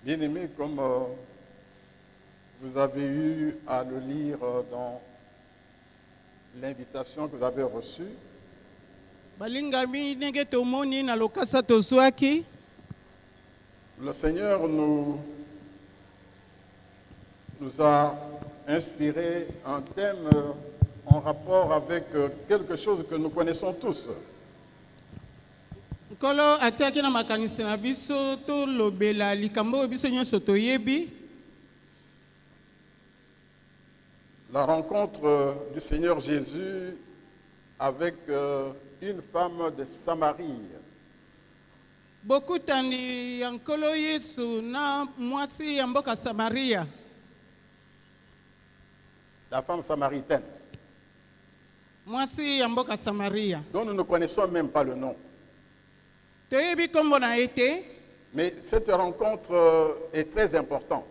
Bien-aimés, comme vous avez eu à le lire dans l'invitation que vous avez reçue, le Seigneur nous a inspiré un thème en rapport avec quelque chose que nous connaissons tous. La rencontre du Seigneur Jésus avec une femme de Samarie. La femme samaritaine, dont nous ne connaissons même pas le nom. Mais cette rencontre est très importante.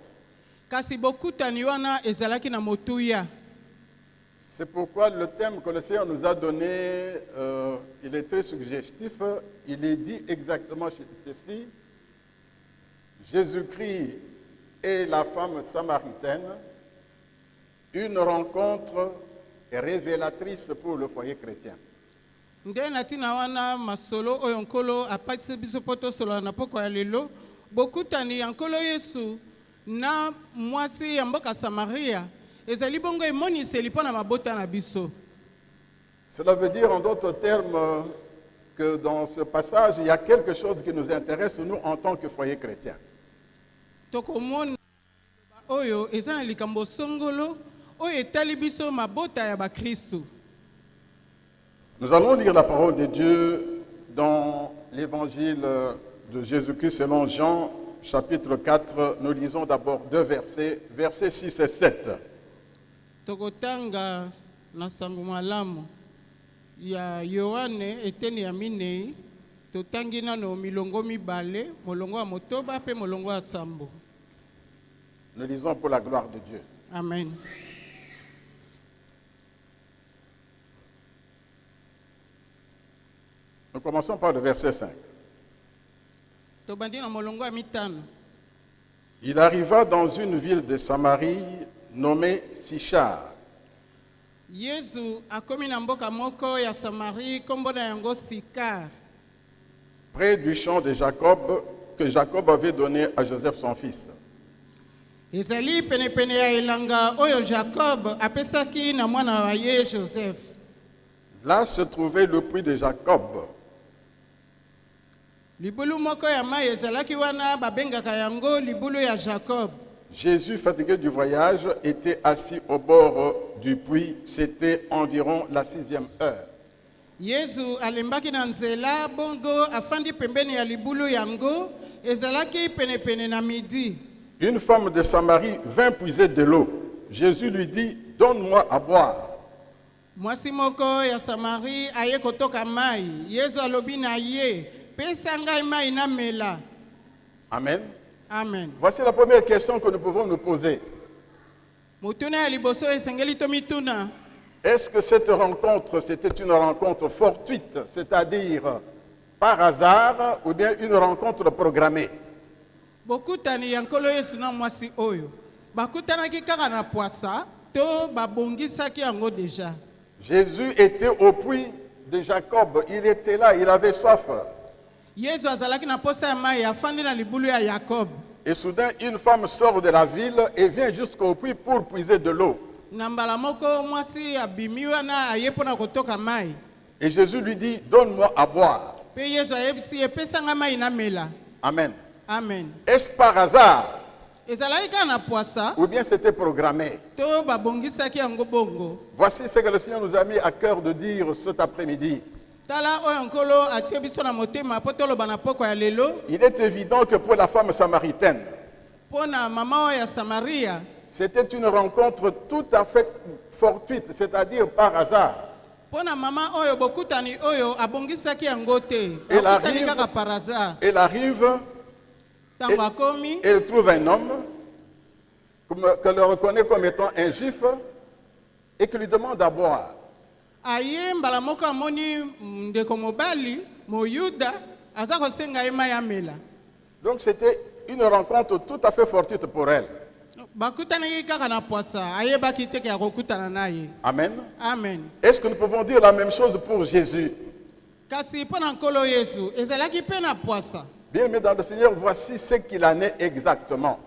C'est pourquoi le thème que le Seigneur nous a donné, il est très suggestif. Il est dit exactement ceci. Jésus-Christ et la femme samaritaine, une rencontre révélatrice pour le foyer chrétien. Cela veut dire en d'autres termes que dans ce passage, il y a quelque chose qui nous intéresse, nous, en tant que foyer chrétien. Nous allons lire la parole de Dieu dans l'évangile de Jésus-Christ selon Jean, chapitre 4. Nous lisons d'abord deux versets, versets 6 et 7. Ya Yohane eteni ya minei totangi nano milongo mibale molongo ya motoba pe molongo ya sambo. Nous lisons pour la gloire de Dieu. Amen. Nous commençons par le verset 5. Tobandi na molongo ya mitano. Il arriva dans une ville de Samarie nommée Sichar. Yesu akomi na mboka moko ya Samarie kombo na yango Sikar. Près du champ de Jacob que Jacob avait donné à Joseph son fils. Ezali penepene ya elanga oyo Jacob apesaki na mwana wa ye Joseph. Là se trouvait le puits de Jacob. Libulu moko ya mai ezalaki wana babengaka yango libulu ya Jacob. Jésus, fatigué du voyage, était assis au bord du puits. C'était environ la 6e heure. Yesu alembaki na nzela bongo afandi pembeni ya libulu yango ezalaki penepene na midi. Une femme de Samarie vint puiser de l'eau. Jésus lui dit, donne-moi à boire. Mwasi moko ya Samarie aye kotoka mai. Yesu alobi na ye, pesa ngai mai na mela. Amen. Amen. Voici la première question que nous pouvons nous poser. Est-ce que cette rencontre, c'était une rencontre fortuite, c'est-à-dire par hasard, ou bien une rencontre programmée? Jésus était au puits de Jacob. Il était là, il avait soif. Et soudain, une femme sort de la ville et vient jusqu'au puits pour puiser de l'eau. Et Jésus lui dit, donne-moi à boire. Amen. Amen. Est-ce par hasard? Ou bien c'était programmé? Voici ce que le Seigneur nous a mis à cœur de dire cet après-midi. Il est évident que pour la femme samaritaine, c'était une rencontre tout à fait fortuite, c'est-à-dire par hasard. Pona mama oyo bokutani oyo abongisaki yango te. Elle Bakutani arrive. kaka par hasard. Elle arrive Tango akomi et elle trouve un homme que le reconnaît comme étant un juif et qui lui demande à boire. aye mbala moko amoni ndeko mobali moyuda aza kosenga ye mai amela. Donc c'était une rencontre tout à fait fortuite pour elle. Bakutanaki kaka na poasa ayebaki te ke akokutana na ye. Amen. Amen. Est-ce que nous pouvons dire la même chose pour Jésus? Kasi mpo na nkolo Yesu ezalaki mpe na poasa. Bien, mais dans le Seigneur, voici ce qu'il en est exactement.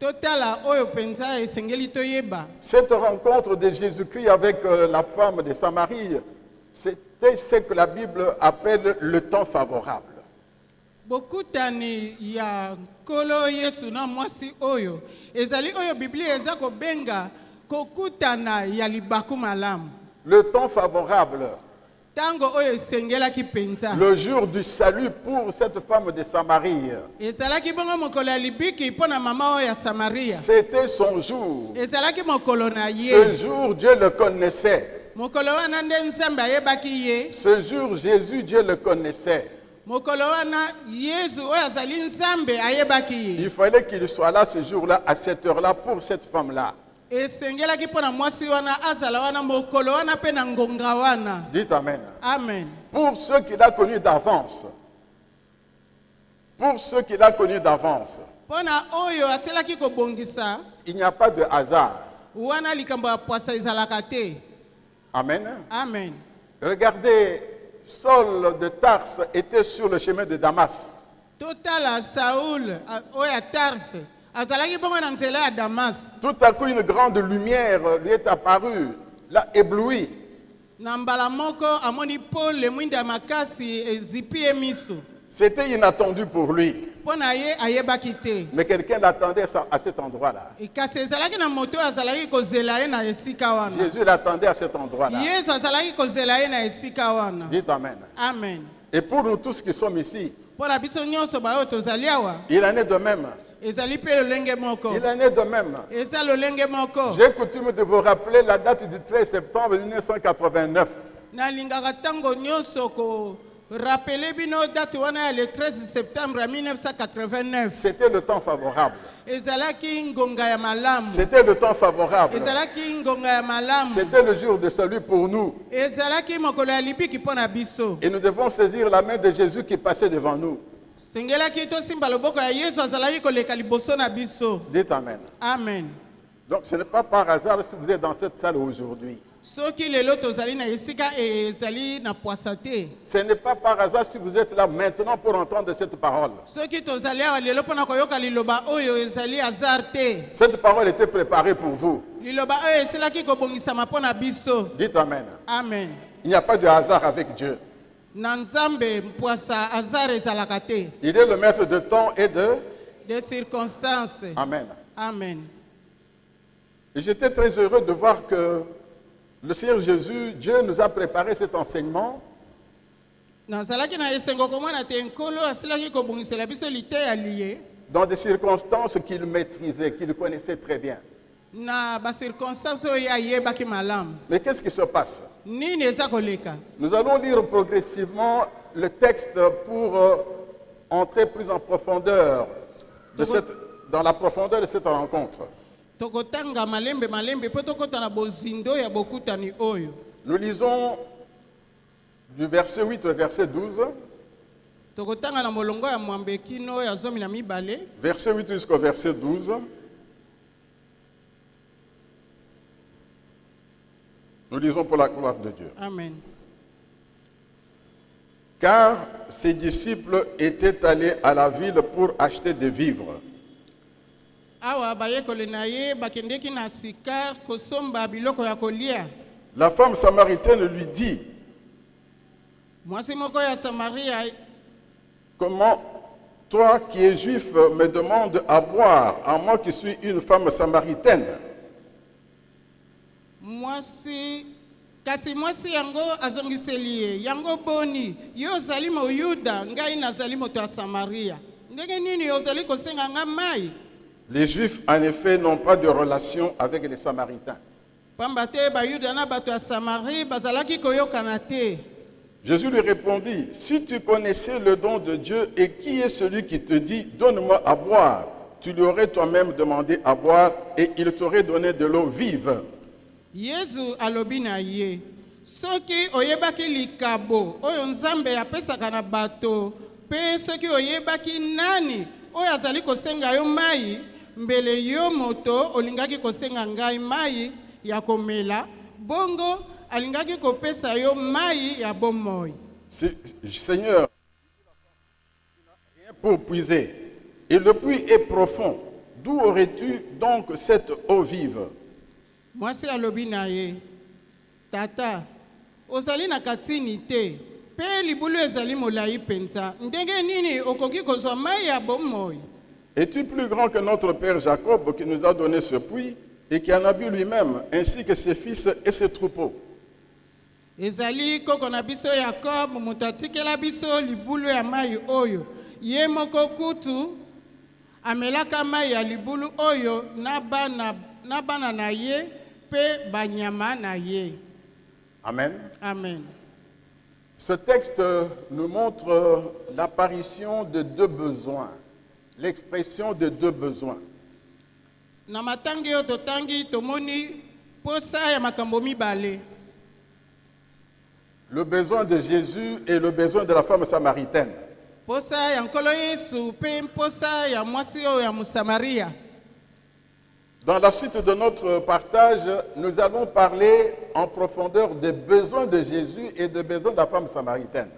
Totala oyo penza esengeli toyeba. Cette rencontre de Jésus-Christ avec la femme de Samarie, c'était ce que la Bible appelle le temps favorable. Bokutani ya nkolo Yesu na mwasi oyo ezali oyo Biblia eza kobenga kokutana ya libaku malamu. Le temps favorable, Tango oyo esengelaki penza. le jour du salut pour cette femme de Samarie. Ezalaki bongo mokolo ya libiki mpo na mama oyo ya Samaria. C'était son jour. Ezalaki mokolo na Ce ye. jour, Dieu le connaissait. Mokolo wana nde Nzambe ayebaki ye. Ce jour, Jésus, Dieu le connaissait. Mokolo wana Yesu oyo azali Nzambe ayebaki ye. Il fallait qu'il soit là ce jour-là, à cette heure-là, pour cette femme-là. Esengelaki mpo na mwasi wana azala wana mokolo wana mpe na ngonga wana. Dites Amen. Amen. Pour ceux qu'il a connus d'avance. Pour ceux qu'il a connus d'avance. Mpo na oyo aselaki kobongisa Il n'y a pas de hasard. wana likambo ya poasa ezalaka te. Amen. Amen. Regardez, Saul de Tarse était sur le chemin de Damas. Totala Saul oyo ya Tarse azalaki bongo na nzela ya Damas. Tout à coup, une grande lumière lui est apparue, l'a ébloui. Na mbala moko amoni pole mwinda makasi ezipi ye miso. C'était inattendu pour lui. Mpo na ye ayebaki te. Mais quelqu'un l'attendait à cet endroit-là. Kasi ezalaki na moto oyo azalaki kozela ye na esika wana. Jésus l'attendait à cet endroit-là. Yesu azalaki kozela ye na esika wana. Dites Amen. Amen. Et pour nous tous qui sommes ici, Mpo na biso nyonso baoyo tozali awa il en est de même. ezali mpe lolenge moko. Il en est de même. Eza lolenge moko. J'ai coutume de vous rappeler la date du 13 septembre 1989. Nalingaka ntango nyonso korapele bino date wana ya le 13 septembre 1989. C'était le temps favorable. Ezalaki ngonga ya malamu. C'était le temps favorable. Ezalaki ngonga ya malamu. C'était le jour de salut pour nous. Ezalaki mokolo ya libiki mpo na biso. Et nous devons saisir la main de Jésus qui passait devant nous. Sengelaki tosimba loboko ya Yesu azalaki koleka liboso na biso. Dites Amen. Amen. Donc ce n'est pas par hasard si vous êtes dans cette salle aujourd'hui. Soki lelo tozali na esika ezali na poasa te. Ce n'est pas par hasard si vous êtes là maintenant pour entendre cette parole. Soki tozali awa lelo mpona koyoka liloba oyo ezali hasard te. Cette parole était préparée pour vous. Liloba oyo eselaki kobongisama mpo na biso. Dites Amen. Amen. Il n'y a pas de hasard avec Dieu. Na Nzambe poasa hasard ezalaka te. Il est le maître de temps et de... Des circonstances. Amen. Amen. Et j'étais très heureux de voir que le Seigneur Jésus, Dieu nous a préparé cet enseignement Nazalaki na esengo komona te nkolo asilaki kobongisela biso liteya liye. dans des circonstances qu'il maîtrisait, qu'il connaissait très bien. Na ba circonstances oyo ayebaki malamu. Mais qu'est-ce qui se passe? Nini eza koleka? Nous allons lire progressivement le texte pour entrer plus en profondeur dans la profondeur de cette rencontre. Tokotanga malembe malembe po tokota na bozindo ya bokutani oyo. Nous lisons du verset 8 au verset 12. Tokotanga na molongo ya mwambe kino ya zomi na mibale. Verset 8 jusqu'au verset 12. Nous lisons pour la gloire de Dieu. Amen. Car ses disciples étaient allés à la ville pour acheter des vivres. Awa bayekole na ye bakendeki na Sikar kosomba biloko ya kolia. La femme samaritaine lui dit, Mwasi moko ya Samaria, comment toi qui es juif me demandes à boire, à moi qui suis une femme samaritaine? kasi mwasi yango azongiseli ye, yango boni, yo zali moyuda, ngai nazali moto ya Samaria. Ndenge nini yo zali kosenga nga mai? Les juifs en effet n'ont pas de relation avec les samaritains. pamba te bayuda na bato ya Samarie bazalaki koyokana te. Jésus lui répondit, si tu connaissais le don de Dieu et qui est celui qui te dit, donne-moi à boire, tu lui aurais toi-même demandé à boire et il t'aurait donné de l'eau vive. Yesu alobi na ye, soki oyebaki likabo oyo Nzambe apesaka na bato, pe soki oyebaki nani oyo azali kosenga yo mai, mbele yo moto olingaki kosenga ngai mai ya komela, bongo alingaki kopesa yo mai ya bomoi. Seigneur, rien pour puiser, et le puits est profond. D'où aurais-tu donc cette eau vive? Mwasi alobi na ye, tata, ozali na katini te, pe libulu ezali molai penza, ndenge nini okoki kozwa mai ya bomoi? Es-tu plus grand que notre père Jacob qui nous a donné ce puits et qui en a bu lui-même, ainsi que ses fils et ses troupeaux? Ezali koko na biso Jacob, moto atikela biso libulu ya mai oyo, ye moko kutu amelaka mai ya libulu oyo na bana na ye pe banyama na ye. Amen. Amen. Ce texte nous montre l'apparition de deux besoins, l'expression de deux besoins. Na matangi yo totangi tomoni posa ya makambo mibale. Le besoin de Jésus et le besoin de la femme samaritaine. Posa ya nkolo Yesu pe posa ya mwasi oyo ya Musamaria. Dans la suite de notre partage, nous allons parler en profondeur des besoins de Jésus et des besoins de la femme samaritaine.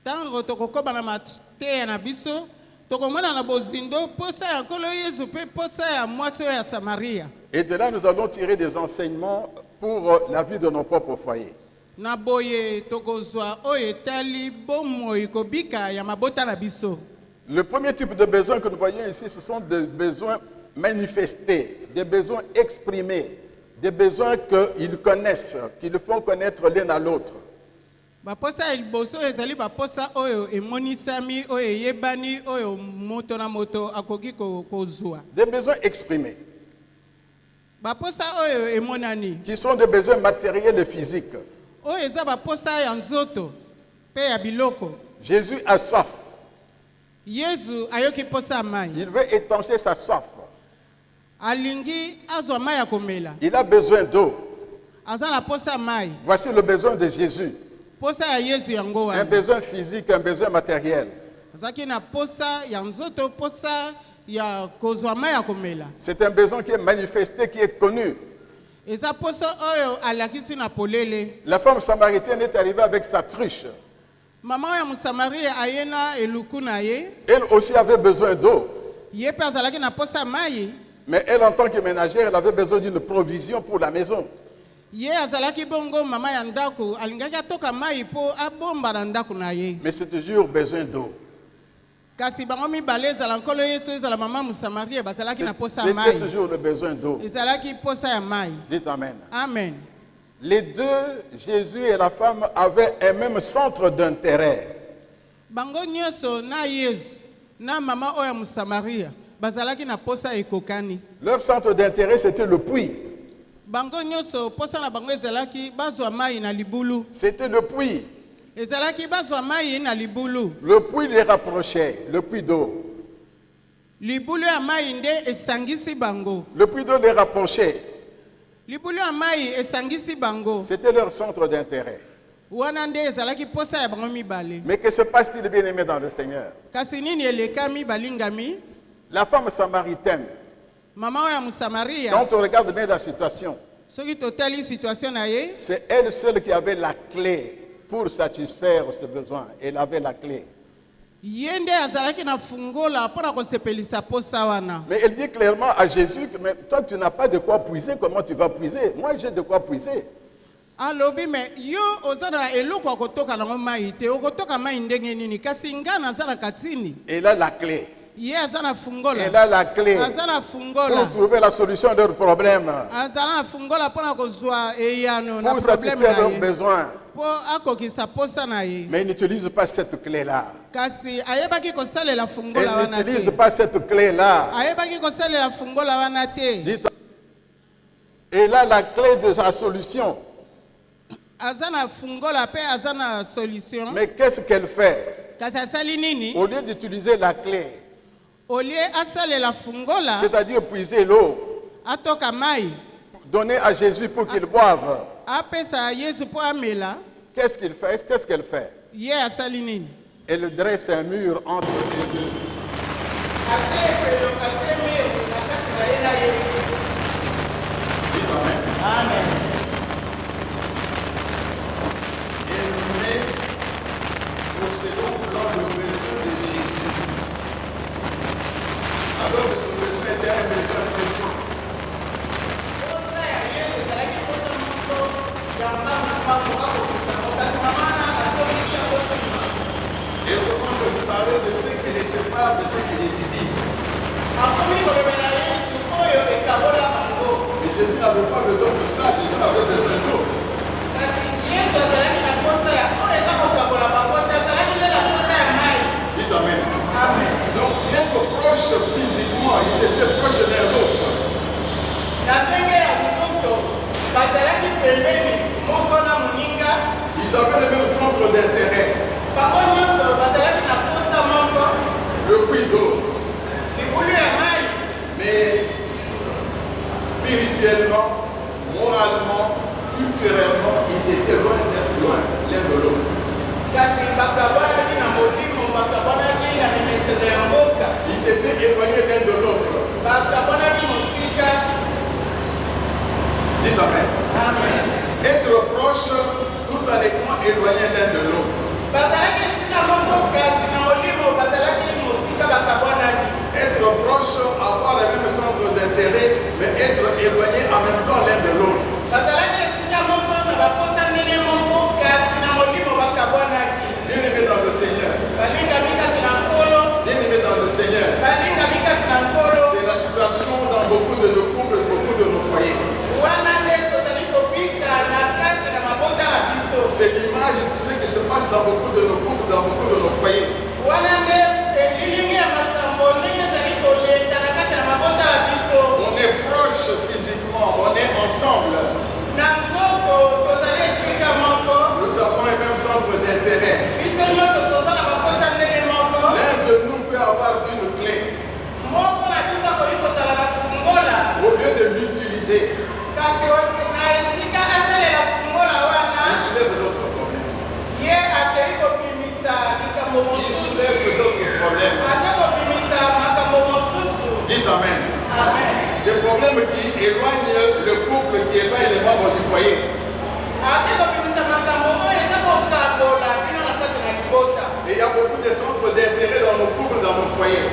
Tango tokokoba na mateya na biso, tokomona na bozindo posa ya nkolo Yesu pe posa ya mwasi oyo ya Samaria. Et de là, nous allons tirer des enseignements pour la vie de nos propres foyers. Na boye tokozwa oyo etali bomoi kobika ya mabota na biso. Le premier type de besoin que nous voyons ici, ce sont des besoins manifestés, des besoins exprimés, des besoins qu'ils connaissent, qu'ils font connaître l'un à l'autre. Baposa ya liboso ezali baposa oyo emonisami oyo eyebani oyo moto na moto akoki kozwa. Des besoins exprimés, Baposa oyo emonani. qui sont des besoins matériels et physiques. Oyo eza baposa ya nzoto pe ya biloko. Jésus a soif. Yesu ayoki posa ya mai. Il veut étancher sa soif. Alingi azwa mai ya komela. Il a besoin d'eau. Aza na posa ya mai. Voici le besoin de Jésus. Posa ya Yesu yango Un wana. besoin physique, un besoin matériel. Azaki na posa ya nzoto, posa ya kozwa mai ya komela. C'est un besoin qui est manifesté, qui est connu. Eza posa oyo alakisi na polele. La femme samaritaine est arrivée avec sa cruche. Mama ya Musamaria ayena eluku na ye. Elle aussi avait besoin d'eau. Ye pe azalaki na posa ya mai. Mais elle, en tant que ménagère, elle avait besoin d'une provision pour la maison. Ye azalaki bongo mama ya ndako alingaki atoka mai po abomba na ndako na ye. Mais c'est toujours besoin d'eau. Kasi bango mibale ezala nkolo Yesu ezala mama Musamaria bazalaki na posa ya C'était mai. toujours le besoin d'eau. Ezalaki posa ya mai. Dites Amen. Amen. Les deux, Jésus et la femme, avaient un même centre d'intérêt. Bango nyonso na Yesu na mama oyo ya Musamaria bazalaki na posa ekokani. Leur centre d'intérêt, c'était le puits. Bango nyonso posa na bango ezalaki bazwa mai na libulu. C'était le puits. Ezalaki bazwa mai na libulu. Le puits les rapprochait, le puits d'eau. Libulu ya mai nde esangisi bango. Le puits d'eau les rapprochait. Libulu ya mai esangisi bango. C'était leur centre d'intérêt. Wana nde ezalaki posa ya bango mibale. Mais que se passe-t-il, bien-aimé dans le Seigneur? Kasi nini elekami balingami? La femme samaritaine, Mama oyo ya Musamaria, quand on regarde bien la situation, soki totali situation na ye, c'est elle seule qui avait la clé pour satisfaire ses besoins. Elle avait la clé. ye nde azalaki na fungola mpona kosepelisa posa wana. Mais elle dit clairement à Jésus que mais toi tu n'as pas de quoi puiser, comment tu vas puiser? Moi j'ai de quoi puiser. Alobi me yo oza na eloko ya kotoka nango mai te, okotoka mai ndenge nini, kasi nga naza na katini. Elle a la clé. Ye aza na fungola. Elle a la clé Aza na fungola. pour trouver la solution de leurs problèmes, Aza na fungola mpona kozwa eyano na pour problème satisfaire na leurs ye. besoins. Po akokisa posa na ye. Mais ils n'utilisent pas cette clé-là. Kasi ayebaki kosalela fungola Ils wana n'utilisent te. pas cette clé-là. Ayebaki kosalela fungola wana te. Dites, Et il a la clé de la solution. aza na fungola mpe aza na solution. Mais qu'est-ce qu'elle fait? Kasi asali nini? Au lieu d'utiliser la clé, Au lieu asalela fungola, c'est-à-dire puiser l'eau, atoka mai, donner à Jésus pour qu'il boive, apesa Yesu po amela, qu'est-ce qu'il fait? Qu'est-ce qu'elle fait? ye asali nini? Elle dresse un mur entre les deux. Dites Amen. Amen. Elle met possédant dans le besoin de Jésus. Alors que ce besoin était un besoin pressant. Elle commence à vous parler de ce qui les sépare, de ce qui les divise. Mais Jésus n'avait pas besoin de ça, Jésus avait besoin d'autre. Dites Amen. Donc, bien que proches physiquement, ils étaient proches l'un de l'autre. Ils avaient le même centre d'intérêt. Le puits d'eau. Mais spirituellement, moralement, culturellement, ils étaient loin l'un de l'autre. Ils s'étaient éloignés l'un de l'autre. Dites Amen. Être proche tout en étant éloigné l'un de l'autre. Être proche, avoir le même centre d'intérêt, mais être éloigné en même temps l'un de l'autre. Bien-aimé dans le Seigneur. Bien-aimé dans le Seigneur. C'est la situation dans beaucoup de nos couples, beaucoup de nos foyers. C'est l'image de ce qui se passe dans beaucoup de nos couples, dans beaucoup de nos foyers. On est proches physiquement, on est ensemble. Nous avons un même centre d'intérêt. L'un de nous peut avoir une clé. Au lieu de l'utiliser, il soulève d'autres problèmes. Il soulève d'autres problèmes. Dites Amen. Des problèmes qui éloignent le couple, qui éloignent les membres du foyer. Et il y a beaucoup de centres d'intérêt dans nos couples, dans nos foyers.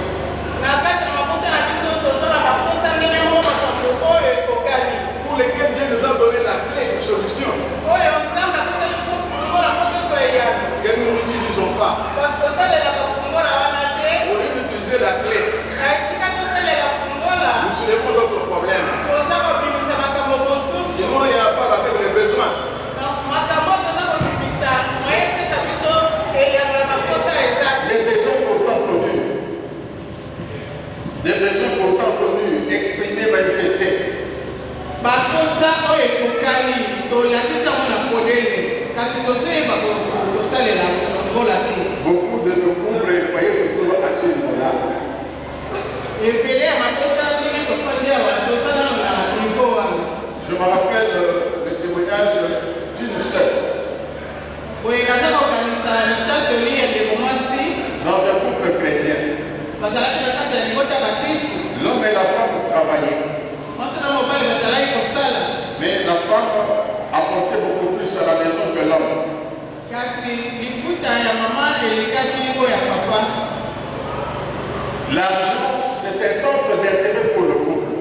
Pour lesquels Dieu nous a donné la clé de solution. Que nous n'utilisons pas. Au lieu d'utiliser la clé, nous soulevons d'autres problèmes. Sinon, il y a un rapport avec les besoins. Les besoins pourtant connus. Des besoins pourtant connus, exprimés, manifestés. Beaucoup de nos couples et foyers se trouvent à ce niveau-là. Je me rappelle le témoignage d'une sœur dans un couple chrétien. L'homme et la femme travaillaient. Mais la femme apportait beaucoup plus à la maison que l'homme. L'argent, c'est un centre d'intérêt pour le couple.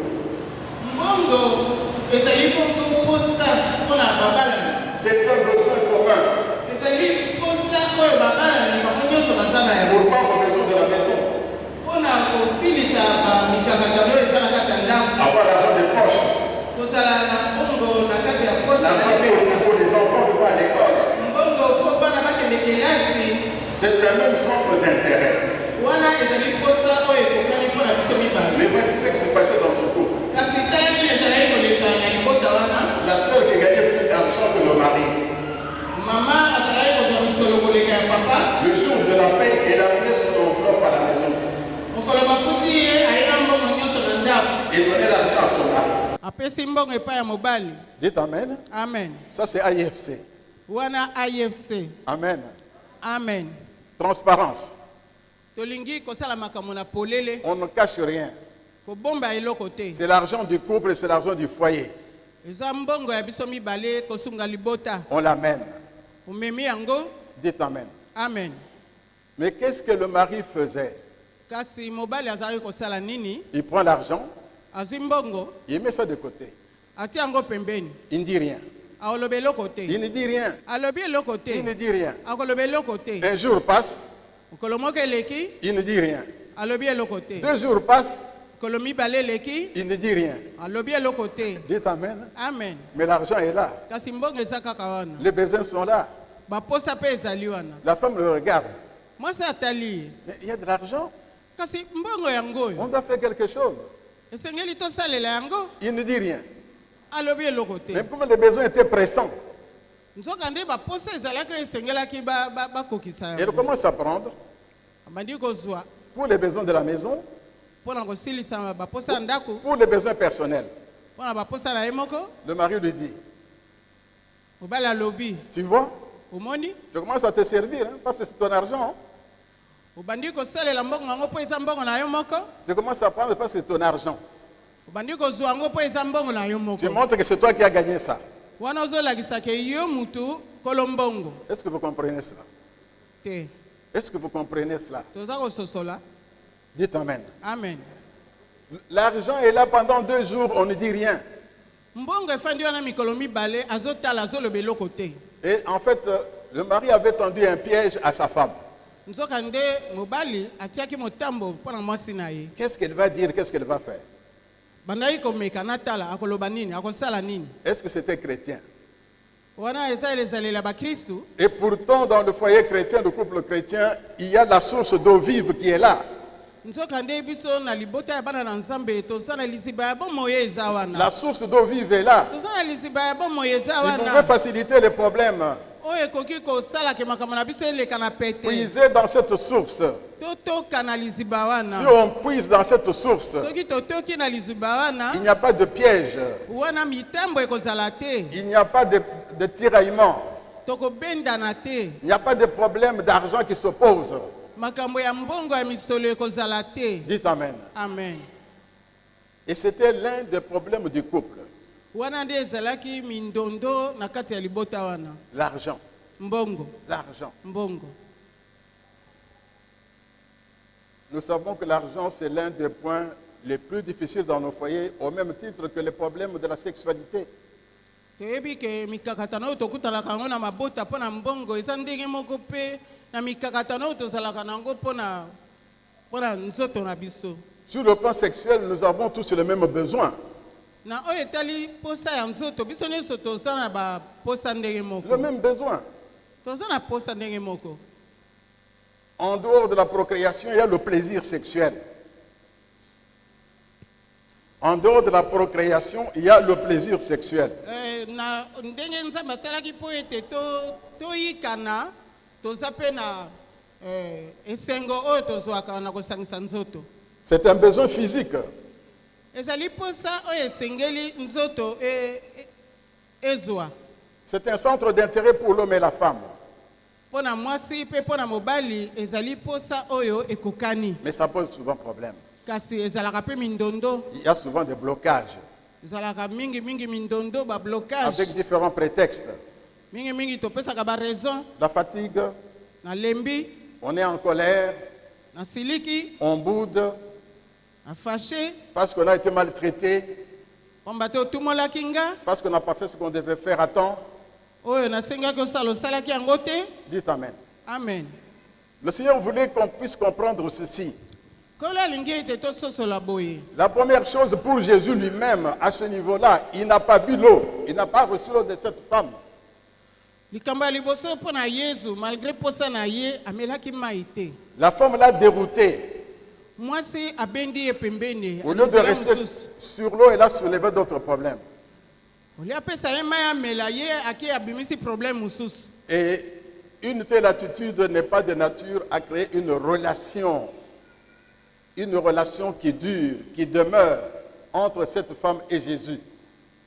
C'est un besoin commun. Pourquoi on a besoin de la maison? Avoir l'argent des poches. L'argent pour les enfants qui vont à l'école. C'est un même centre d'intérêt. Mais voici ce qui s'est passé dans ce couple. la paye et l'amener son enveloppe à la maison. mokolo bafuti ye ayina mbongo nyonso na ndako Et donner l'argent à son mari. apesi mbongo epai ya mobali. Dites Amen. Amen. Ça, c'est AIFC. Wana IFC. Amen. Amen. Transparence. Tolingi kosala makambo na polele On ne cache rien. kobomba eloko te. C'est l'argent du couple et c'est l'argent du foyer. Eza mbongo ya biso mibale kosunga libota. On l'amène. Omemi yango. Dites Amen. Amen. Mais qu'est-ce que le mari faisait? Kasi mobali azali kosala nini? Il prend l'argent, Azwi mbongo il met ça de côté. atia yango pembeni. Il ne dit rien. Aoloba eloko te. Il ne dit rien. Alobi eloko Il ne te. dit rien. Akoloba eloko te. Un jour passe, Mokolo moko eleki il ne dit rien. alobi eloko te. 2 jours passent, Mokolo mibale eleki il ne dit rien. alobi eloko te. Dites Amen. Amen. Mais l'argent est là. Kasi mbongo eza kaka wana. Les besoins sont là. Baposa mpe ezali wana. La femme le regarde. Mwasi atali. Mais il y a de l'argent. Kasi mbongo yango oyo On doit faire quelque chose. esengeli tosalela yango. Il ne dit rien. Alobi eloko te. Mais comme les besoins étaient pressants, Nzoka nde baposa ezalaki esengelaki bakokisa il yango. commence à prendre Abandi kozwa pour les besoins de la maison, mpona kosilisa baposa ya ndako pour les besoins personnels. mpona baposa na ye moko. Le mari lui dit, Mobali alobi tu vois, omoni tu commences à te servir, hein, parce que c'est ton argent. Hein. obandi kosalela mbongo yango mpo eza mbongo na yo moko. Tu commences à prendre parce que c'est ton argent. Obandi kozwa yango mpo eza mbongo na yo Tu moko. montres que c'est toi qui as gagné ça. Wana ozolakisaka yo mutu kolo mbongo Est-ce que vous comprenez cela? te. Est-ce que vous comprenez cela? Toza kososola. Dites Amen. Amen. L'argent est là pendant 2 jours, on ne dit rien. Mbongo efandi wana mikolo mibale azotala azoloba eloko te. Et en fait, le mari avait tendu un piège à sa femme. Nzoka nde mobali atiaki motambo mpona mwasi na ye. Qu'est-ce qu'elle va dire? Qu'est-ce qu'elle va faire? Bandaki komeka natala akoloba nini akosala nini. Est-ce que c'était chrétien? Wana eza ezalela bakristu. Et pourtant, dans le foyer chrétien, le couple chrétien, il y a la source d'eau vive qui est là. Nzoka nde biso na libota ya bana na nzambe toza na liziba ya bomoi eza wana. La source d'eau vive est là. Toza na liziba ya bomoi eza Il pouvait wana. faciliter les problèmes. Oyo ekoki kosalaka makambo na biso eleka na pete. Puiser dans cette source. Totoka na liziba Si wana. on puise dans cette source, Soki totoki na liziba wana. il n'y a pas de piège. Wana mitambo ekozala te. Il n'y a pas de tiraillement. Tokobendana te. Il n'y a pas de problème d'argent qui s'oppose. Makambo ya mbongo ya misolo ekozala te. Dites Amen. Amen. Et c'était l'un des problèmes du couple. Wana nde ezalaki mindondo na kati ya libota wana. L'argent. Mbongo. L'argent. Mbongo. Nous savons que l'argent, c'est l'un des points les plus difficiles dans nos foyers, au même titre que les problèmes de la sexualité. Toyebi ke mikakatano oyo tokutanaka yango na mabota mpo na mbongo eza ndenge moko mpe na mikakatano oyo tozalaka nango mpo na nzoto na biso. Sur le plan sexuel, nous avons tous les mêmes besoins. Na oyo etali posa ya nzoto biso nyonso toza na baposa ndenge Le moko. même besoin. Toza na posa ndenge moko. En dehors de la procréation, il y a le plaisir sexuel. En dehors de la procréation, il y a le plaisir sexuel. Na ndenge nzambe asalaki mpo ete toyikana toza mpe na esengo oyo tozwaka na kosangisa nzoto. C'est un besoin physique. Ezali posa oyo esengeli nzoto ezwa. C'est un centre d'intérêt pour l'homme et la femme. Mpo na mwasi mpe mpo na mobali ezali posa oyo ekokani. Mais ça pose souvent problème. Kasi ezalaka mpe mindondo. Il y a souvent des blocages Ezalaka mingi mindondo blocage. avec différents prétextes. Mingi topesaka raison. La fatigue, Na lembi, on est en colère, na siliki, on boude na fâché, parce qu'on a été maltraité, pamba te otumolaki nga, parce qu'on n'a pas fait ce qu'on devait faire à temps. oyo nasengaki osala osalaki yango te. Dites Amen. Amen. Le Seigneur voulait qu'on puisse comprendre ceci. Nkolo alingi ete tososola boye. La première chose pour Jésus lui-même, à ce niveau-là, il n'a pas bu l'eau. Il n'a pas reçu l'eau de cette femme. Likambo ya liboso mpo na Yesu malgré posa na ye amelaki mai te. La femme l'a dérouté. Mwasi abendi ye pembeni. Au lieu de rester sur l'eau, elle a soulevé d'autres problèmes. Oli apesa ye mai amela ye aki abimisi problème mosusu. Et Une telle attitude n'est pas de nature à créer une relation qui dure, qui demeure entre cette femme et Jésus.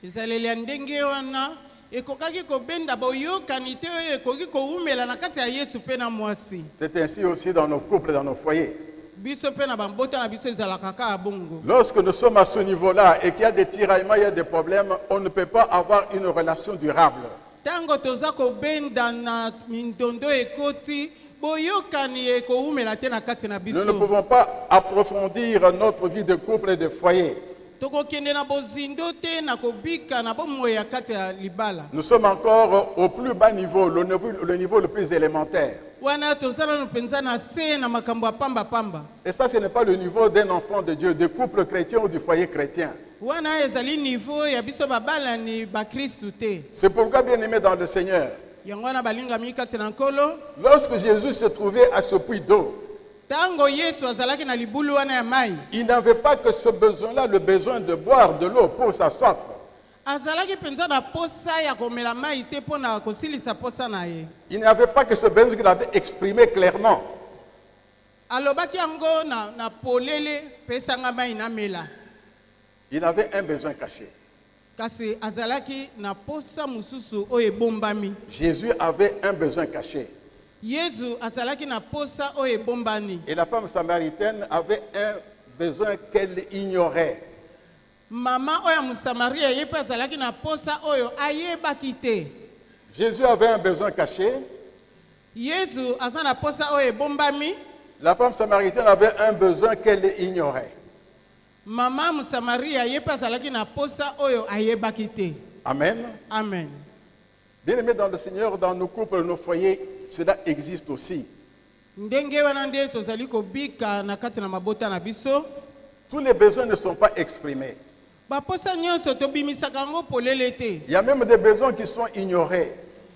ezaleli ya ndenge wana ekokaki kobenda boyokani te oyo ekoki koumela na kati ya Yesu mpe na mwasi. C'est ainsi aussi dans nos couples, dans nos foyers. Biso mpe na bambota na biso ezalaka kaka bongo. Lorsque nous sommes à ce niveau-là et qu'il y a des tiraillements, il y a des problèmes, on ne peut pas avoir une relation durable. Tango toza kobenda na mindondo ekoti boyokani ekoumela te na kati na biso. Nous ne pouvons pas approfondir notre vie de couple et de foyer. Tokokende na bozindo te na kobika na bomoi ya kati ya libala. Nous sommes encore au plus bas niveau, le niveau le plus élémentaire. Wana tozala no penza na se na makambo ya pamba pamba. Et ça, ce n'est pas le niveau d'un enfant de Dieu, du couple chrétien ou du foyer chrétien. Wana ezali niveau ya biso babala ni bakristu te. C'est pourquoi, bien aimé dans le Seigneur, Yango wana balingami kati na nkolo. lorsque Jésus se trouvait à ce puits d'eau, Tango Yesu azalaki na libulu wana ya mai. il n'avait pas que ce besoin-là, le besoin de boire de l'eau pour sa soif. Azalaki penza na posa ya komela mai te pona kosilisa posa na ye. Il n'avait pas que ce besoin qu'il avait exprimé clairement. Alobaki yango na polele pesanga mai na mela. Il avait un besoin caché. Kasi azalaki na posa mususu oyo ebombami. Jésus avait un besoin caché. Yesu azalaki na posa oyo ebombani. Et la femme samaritaine avait un besoin qu'elle ignorait. Mama oyo Musamaria ye pe azalaki na posa oyo ayebaki te. Jésus avait un besoin caché. Yesu aza na posa oyo ebombami. La femme samaritaine avait un besoin qu'elle ignorait. Mama Musamaria ye pe azalaki na posa oyo ayebaki te. Amen. Amen. Bien-aimés dans le Seigneur, dans nos couples, nos foyers, cela existe aussi. Ndenge wana nde tozali kobika na kati na mabota na biso. Tous les besoins ne sont pas exprimés. Baposa nyonso tobimisaka yango polele te. Il y a même des besoins qui sont ignorés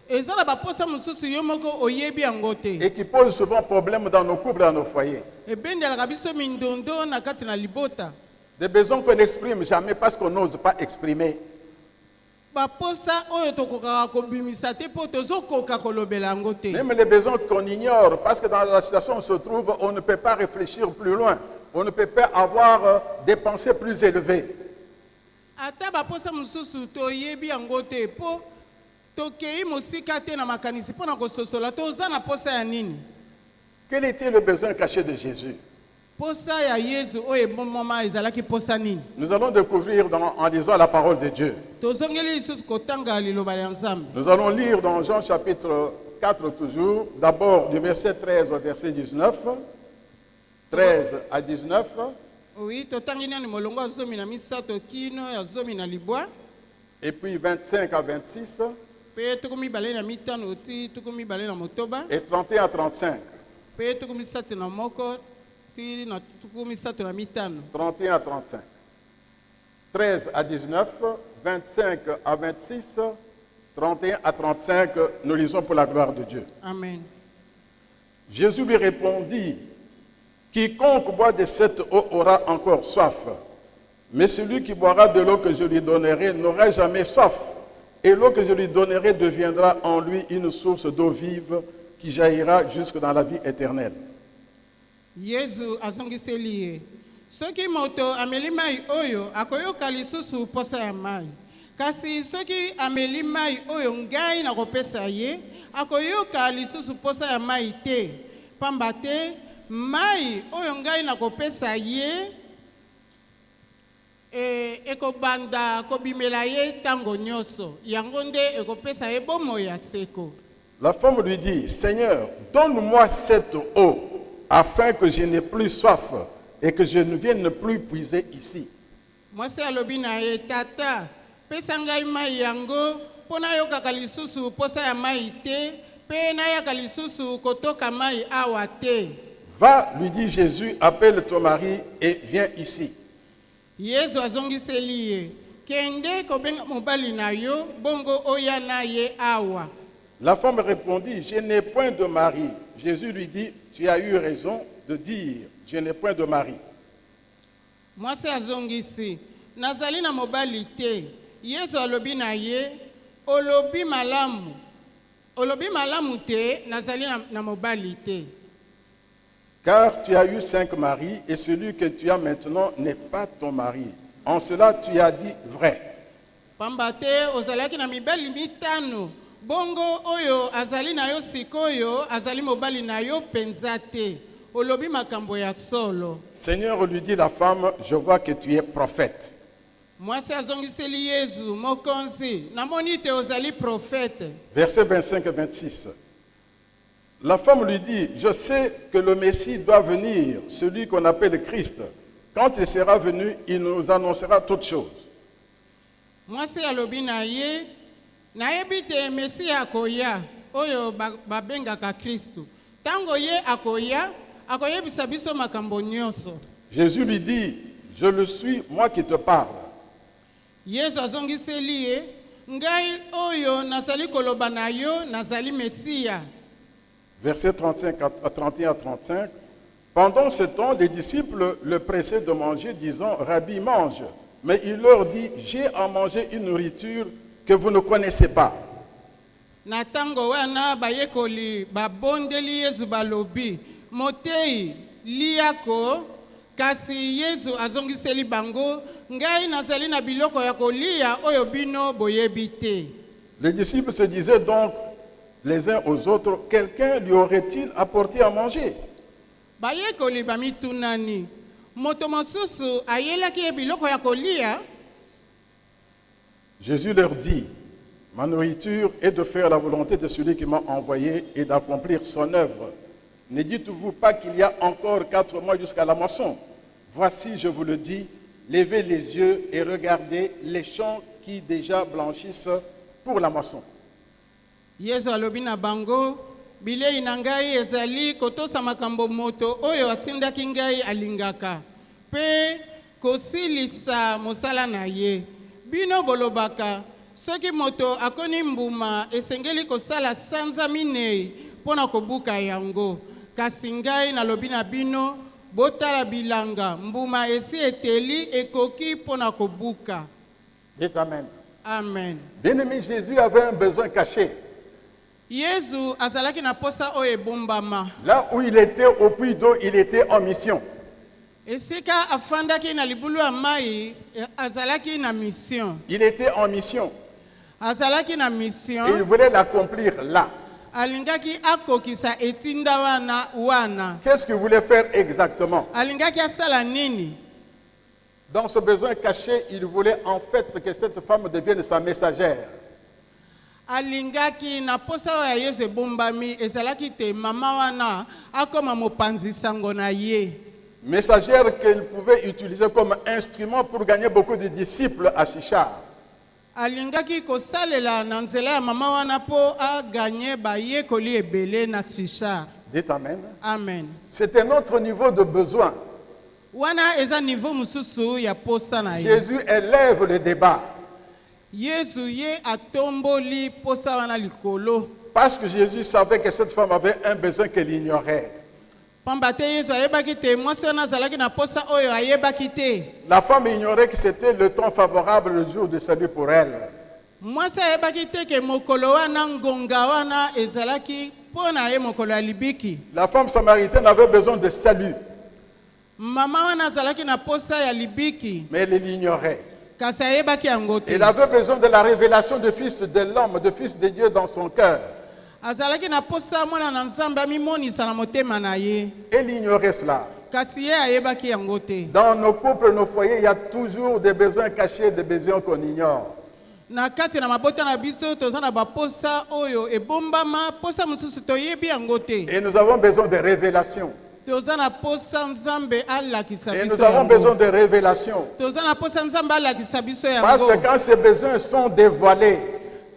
Eza na baposa mosusu yo moko oyebi yango te. et qui posent souvent problème dans nos couples, dans nos foyers. Ebendelaka biso mindondo na kati na libota. Des besoins qu'on n'exprime jamais parce qu'on n'ose pas exprimer. Baposa oyo tokokaka kobimisa te po tozokoka kolobela yango te. Même les besoins qu'on ignore, parce que dans la situation où on se trouve, on ne peut pas réfléchir plus loin. On ne peut pas avoir des pensées plus élevées. Ata baposa mosusu toyebi yango te po tokei mosika te na makanisi mpona kososola toza na posa ya nini. Quel était le besoin caché de Jésus? Posa ya Yesu oyo ebomama ezalaki posa nini. Nous allons découvrir en lisant la parole de Dieu. Tozongeli lisusu kotanga liloba ya Nzambe. Nous allons lire dans Jean chapitre 4 toujours, d'abord du verset 13 au verset 19. 13 à 19. Oui, totangi nani molongo ya zomi na misato kino ya zomi na libwa. Et puis 25 à 26. Pe tuku mibale na mitano ti tuku mibale na motoba. Et 31 à 35. Pe tuku misato na moko ti na tuku misato na mitano. 31 à 35. 13 à 19, 25 à 26, 31 à 35, nous lisons pour la gloire de Dieu. Amen. Jésus lui répondit, « Quiconque boit de cette eau aura encore soif, mais celui qui boira de l'eau que je lui donnerai n'aura jamais soif, et l'eau que je lui donnerai deviendra en lui une source d'eau vive qui jaillira jusque dans la vie éternelle. » Yesu azongiseli ye. Soki moto ameli mai oyo akoyoka lisusu posa ya mai. Kasi soki ameli mai oyo ngai na kopesa ye akoyoka lisusu posa ya mai te. Pamba te mai oyo ngai na kopesa ye ekobanda kobimela ye tango nyonso. Yango nde ekopesa ye bomoi ya seko. La femme lui dit, « Seigneur, donne-moi cette eau afin que je n'ai plus soif et que je ne vienne plus puiser ici. » Mwasi alobi na ye, tata, pesa ngai mai yango, pona yokaka lisusu posa ya mai te, pe nayaka lisusu kotoka mai awa te. Va, lui dit Jésus, appelle ton mari et viens ici. Yesu azongiseli ye, kende kobenga mobali na yo, bongo oya na ye awa. La femme répondit, je n'ai point de mari. Jésus lui dit, tu as eu raison de dire, je n'ai point de mari. Mwasi azongisi, nazali na mobali te. Yesu alobi na ye, olobi malamu. olobi malamu te nazali na mobali te. Car tu as eu 5 maris et celui que tu as maintenant n'est pas ton mari. En cela, tu as dit vrai. Pamba te ozalaki na mibali mitano, bongo oyo azali na yo sikoyo azali mobali na yo penza te. Olobi makambo ya solo. Seigneur lui dit la femme, je vois que tu es prophète. Mwasi azongiseli Yesu mokonzi, namoni te ozali prophète. Verset 25-26. La femme lui dit, je sais que le Messie doit venir, celui qu'on appelle le Christ. Quand il sera venu, il nous annoncera toutes choses. Mwasi alobi na ye, nayebi te Mesia akoya, oyo babengaka Kristu. Tango ye akoya, akoyebisa biso makambo nyonso. Jésus lui dit, je le suis, moi qui te parle. Yesu azongiseli ye, ngai oyo nazali koloba na yo, nazali Mesia. Verset 31 à 35. Pendant ce temps, les disciples le pressaient de manger, disant, Rabbi, mange. Mais il leur dit, j'ai à manger une nourriture que vous ne connaissez pas. Na tango wana bayekoli babondeli Yesu balobi, motei liako, kasi Yesu azongiseli bango, ngai nazali na biloko ya kolia oyo bino boyebi te. Les disciples se disaient donc les uns aux autres, quelqu'un lui aurait-il apporté à manger? Bayekoli bamitunani, moto mosusu ayelaki ye biloko ya kolia. Jésus leur dit, ma nourriture est de faire la volonté de celui qui m'a envoyé et d'accomplir son œuvre. Ne dites-vous pas qu'il y a encore 4 mois jusqu'à la moisson? Voici, je vous le dis, levez les yeux et regardez les champs qui déjà blanchissent pour la moisson. Yesu alobi na bango, bilei na ngai ezali kotosa makambo moto oyo atindaki ngai alingaka, pe kosilisa mosala na ye. Bino bolobaka, soki moto akoni mbuma esengeli kosala sanza minei pona kobuka yango. Kasi ngai nalobi na bino, botala bilanga, mbuma esi eteli ekoki pona kobuka. Dites Amen. Amen. Bien-aimé, Jésus avait un besoin caché. Yesu azalaki na posa oyo ebombama. Là où il était au puits d'eau, il était en mission. Esika afandaki na libulu ya mai, azalaki na mission. Il était en mission. Azalaki na Et il mission. voulait l'accomplir là. Alingaki akokisa etinda wana. Qu'est-ce qu'il voulait faire exactement? Alingaki asala nini? Dans ce besoin caché, il voulait en fait que cette femme devienne sa messagère. Alingaki na posa oyo ya Yesu ebombami, ezalaki te mama wana akoma mopanzi sango na ye. Messagère qu'elle pouvait utiliser comme instrument pour gagner beaucoup de disciples à Sichar. Alingaki kosalela na nzela ya mama wana po aganye bayekoli ebele na Sichar. Dites Amen. Amen. C'était notre niveau de besoin. Wana eza niveau mususu ya posa na ye. Jésus élève le débat. Yesu ye atomboli posa wana likolo. Parce que Jésus savait que cette femme avait un besoin qu'elle ignorait. Pamba te Yesu ayebaki te mwasi wana azalaki na posa oyo ayebaki te. La femme ignorait que c'était le temps favorable, le jour de salut pour elle. Mwasi ayebaki te ke mokolo wana ngonga wana ezalaki pona ye mokolo ya libiki. La femme samaritaine avait besoin de salut, Mama wana azalaki na posa ya libiki, mais elle l'ignorait. kasi ayebaki yango te. Elle avait besoin de la révélation du Fils de l'homme, du Fils de Dieu dans son cœur. Azalaki na posa mwana na Nzambe amimonisa na motema na ye, Elle ignorait cela. kasi ye ayebaki yango te. Dans nos couples, nos foyers, il y a toujours des besoins cachés, des besoins qu'on ignore. Na kati na mabota na biso toza na baposa oyo ebombama, posa mosusu toyebi yango te. Et nous avons besoin de révélations. Toza na posa Nzambe alakisa Et biso nous avons yango. besoin de révélations. Toza na posa Nzambe alakisa biso Parce que yango. quand ces besoins sont dévoilés,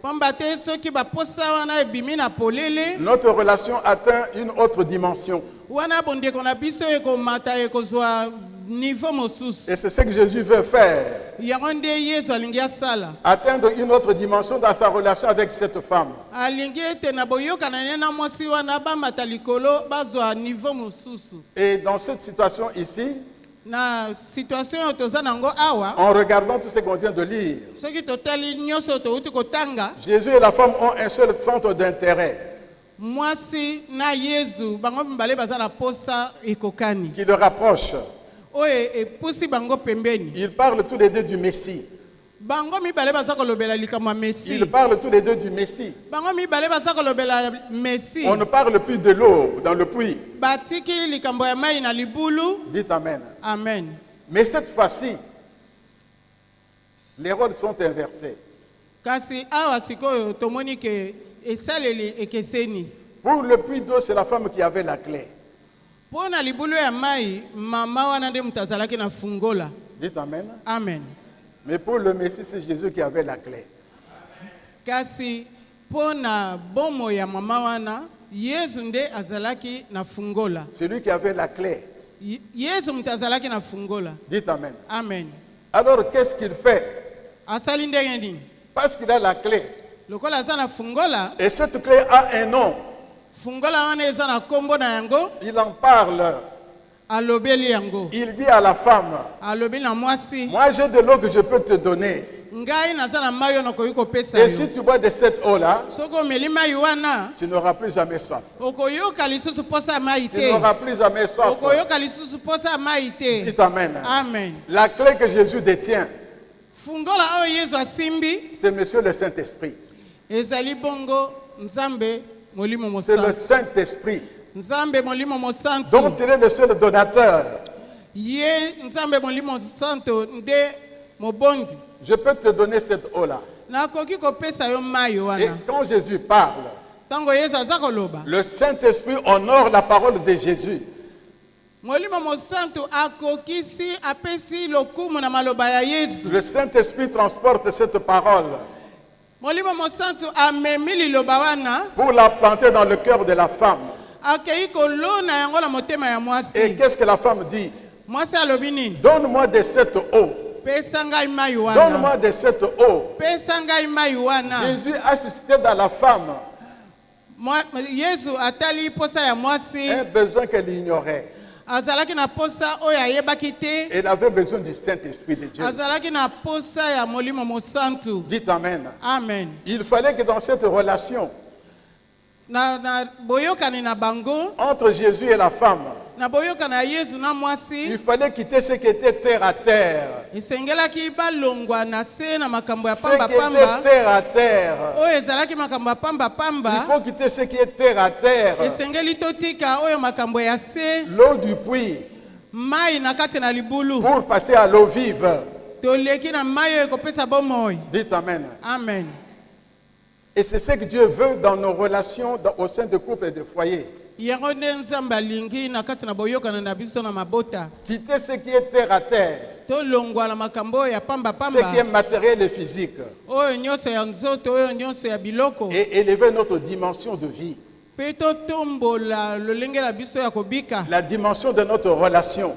Pamba te soki baposa wana ebimi na polele, notre relation atteint une autre dimension. wana bondeko na biso ekomata ekozwa niveau mosusu. Et c'est ce que Jésus veut faire. Yango nde Yesu alingi asala. Atteindre une autre dimension dans sa relation avec cette femme. Alingi ete na boyokana ne na mwasi wana bamata likolo bazwa niveau mosusu. Et dans cette situation ici, na situation oyo toza nango awa en regardant tout ce qu'on vient de lire, soki totali nyonso touti kotanga Jésus et la femme ont un seul centre d'intérêt mwasi na Yesu bango mibale baza na posa ekokani qui le rapproche. oyo epusi bango pembeni. Ils parlent tous les deux du Messie. Bango mibale baza kolobela likambo ya Messi. Ils parlent tous les deux du Messie. Bango mibale baza kolobela Messi. On ne parle plus de l'eau dans le puits. Batiki likambo ya mai na libulu. Dites Amen. Amen. Mais cette fois-ci, les rôles sont inversés. Kasi awa sikoyo tomoni ke esaleli ekeseni. Pour le puits d'eau, c'est la femme qui avait la clé. Pona libulu ya mai mama wana nde mutazalaki na fungola. Dites Amen. Amen. Mais pour le Messie, c'est Jésus qui avait la clé. Kasi pona bomo ya mama wana Yesu nde azalaki na fungola. Celui qui avait la clé. Yesu mutazalaki na fungola. Dites Amen. Amen. Alors qu'est-ce qu'il fait? Asali ndenge nini? Parce qu'il a la clé. Lokola aza na fungola. Et cette clé a un nom. Fungola wana eza na kombo na yango. Il en parle. Alobeli yango. Il dit à la femme, alobeli na mwasi. Moi j'ai de l'eau que je peux te donner. Ngai naza na mayo na koyiko pesa Et yo. si tu bois de cette eau-là, soko meli mai wana, tu n'auras plus jamais soif. okoyoka lisusu posa mai Tu te. n'auras plus jamais soif. okoyoka lisusu posa mai te. Dites Amen. Amen. La clé que Jésus détient, fungola oyo Yesu asimbi, c'est Monsieur le Saint-Esprit. ezali bongo Nzambe molimo C'est le mosantu. Saint-Esprit Nzambe molimo mosantu. dont il est le seul donateur. Ye Nzambe molimo mosantu nde mobondi. Je peux te donner cette eau-là. Nakoki kopesa yo mai Et wana. quand Jésus parle, Tango Yesu aza koloba, le Saint-Esprit honore la parole de Jésus. molimo mosantu akokisi apesi lokumu na maloba ya Yesu. Le Saint-Esprit transporte cette parole Molimo mosantu amemi liloba wana pour la planter dans le cœur de la femme. akei kolona yango na motema ya Et mwasi. qu'est-ce que la femme dit? Mwasi alobi nini? Donne-moi de cette eau. Pesa ngai mai wana. Donne-moi de cette eau. Pesa ngai mai wana. Jésus a suscité dans la femme Yesu atali posa ya mwasi. un besoin qu'elle ignorait. Azalaki na posa oyo ayebaki te. Elle avait besoin du Saint-Esprit de Dieu. Azalaki na posa ya molimo mosantu. Dites Amen. Amen. Il fallait que dans cette relation Na boyokani na bango, entre Jésus et la femme, na boyoka na Yesu na il mwasi, fallait quitter ce qui était terre à terre. esengelaki balongwa na se na makambo ya Ce pamba qui était pamba. terre à terre. Oyo ezalaki makambo ya pamba Il pamba. faut quitter ce qui est terre à terre. Esengeli totika oyo makambo ya se, L'eau du puits mai na kati na libulu. pour passer à l'eau vive. Toleki na mai oyo ekopesa bomoi. Dites Amen. Amen. Et c'est ce que Dieu veut dans nos relations au sein de couples et de foyers. Yango nde Nzambe alingi na kati na boyokana na biso na mabota. Quitter ce qui est terre à terre, Tolongwa na makambo oyo ya pamba ce qui est pamba. matériel et physique, Oyo nyonso ya nzoto, oyo nyonso ya biloko. et élever notre dimension de vie, Pe totombola lolenge na biso ya kobika. la dimension de notre relation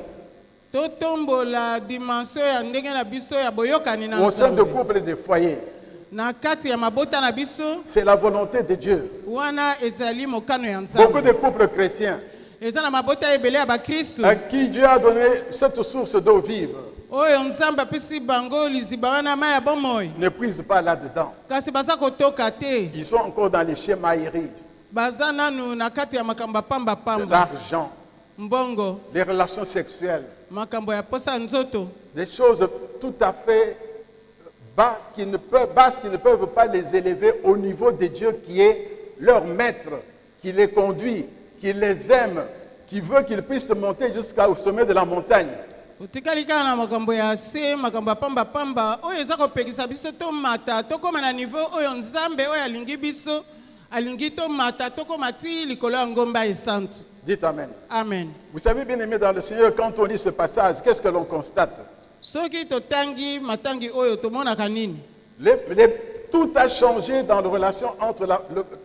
Totombola dimension ya ndenge na biso ya boyokani na au sein de Nzambe. couples et de foyers. Na kati ya mabota na biso, C'est la volonté de Dieu. wana ezali mokano ya Beaucoup Nzambe. de couples chrétiens Eza na mabota ebele ya bakristu. à qui Dieu a donné cette source d'eau vive Oyo Nzambe apesi bango liziba wana mai ya bomoi. ne puisent pas là-dedans. Kasi baza kotoka te. Ils sont encore dans les chemailleries, Baza nanu na kati ya makambo ya pamba pamba. l'argent, Mbongo, les relations sexuelles, makambo ya posa nzoto. des choses tout à fait basses qui ne peuvent pas les élever au niveau de Dieu qui est leur maître, qui les conduit, qui les aime, qui veut qu'ils puissent monter jusqu'au sommet de la montagne. Otikali kaka na makambo ya se, makambo ya pamba pamba. Oyo eza kopekisa biso tomata, tokoma na niveau oyo Nzambe oyo alingi biso, alingi tomata, tokoma ti likolo ya ngomba esantu. Dites Amen. Amen. Vous savez bien aimé dans le Seigneur, quand on lit ce passage, qu'est-ce que l'on constate? Soki totangi matangi oyo tomonaka nini? Tout a changé dans la relation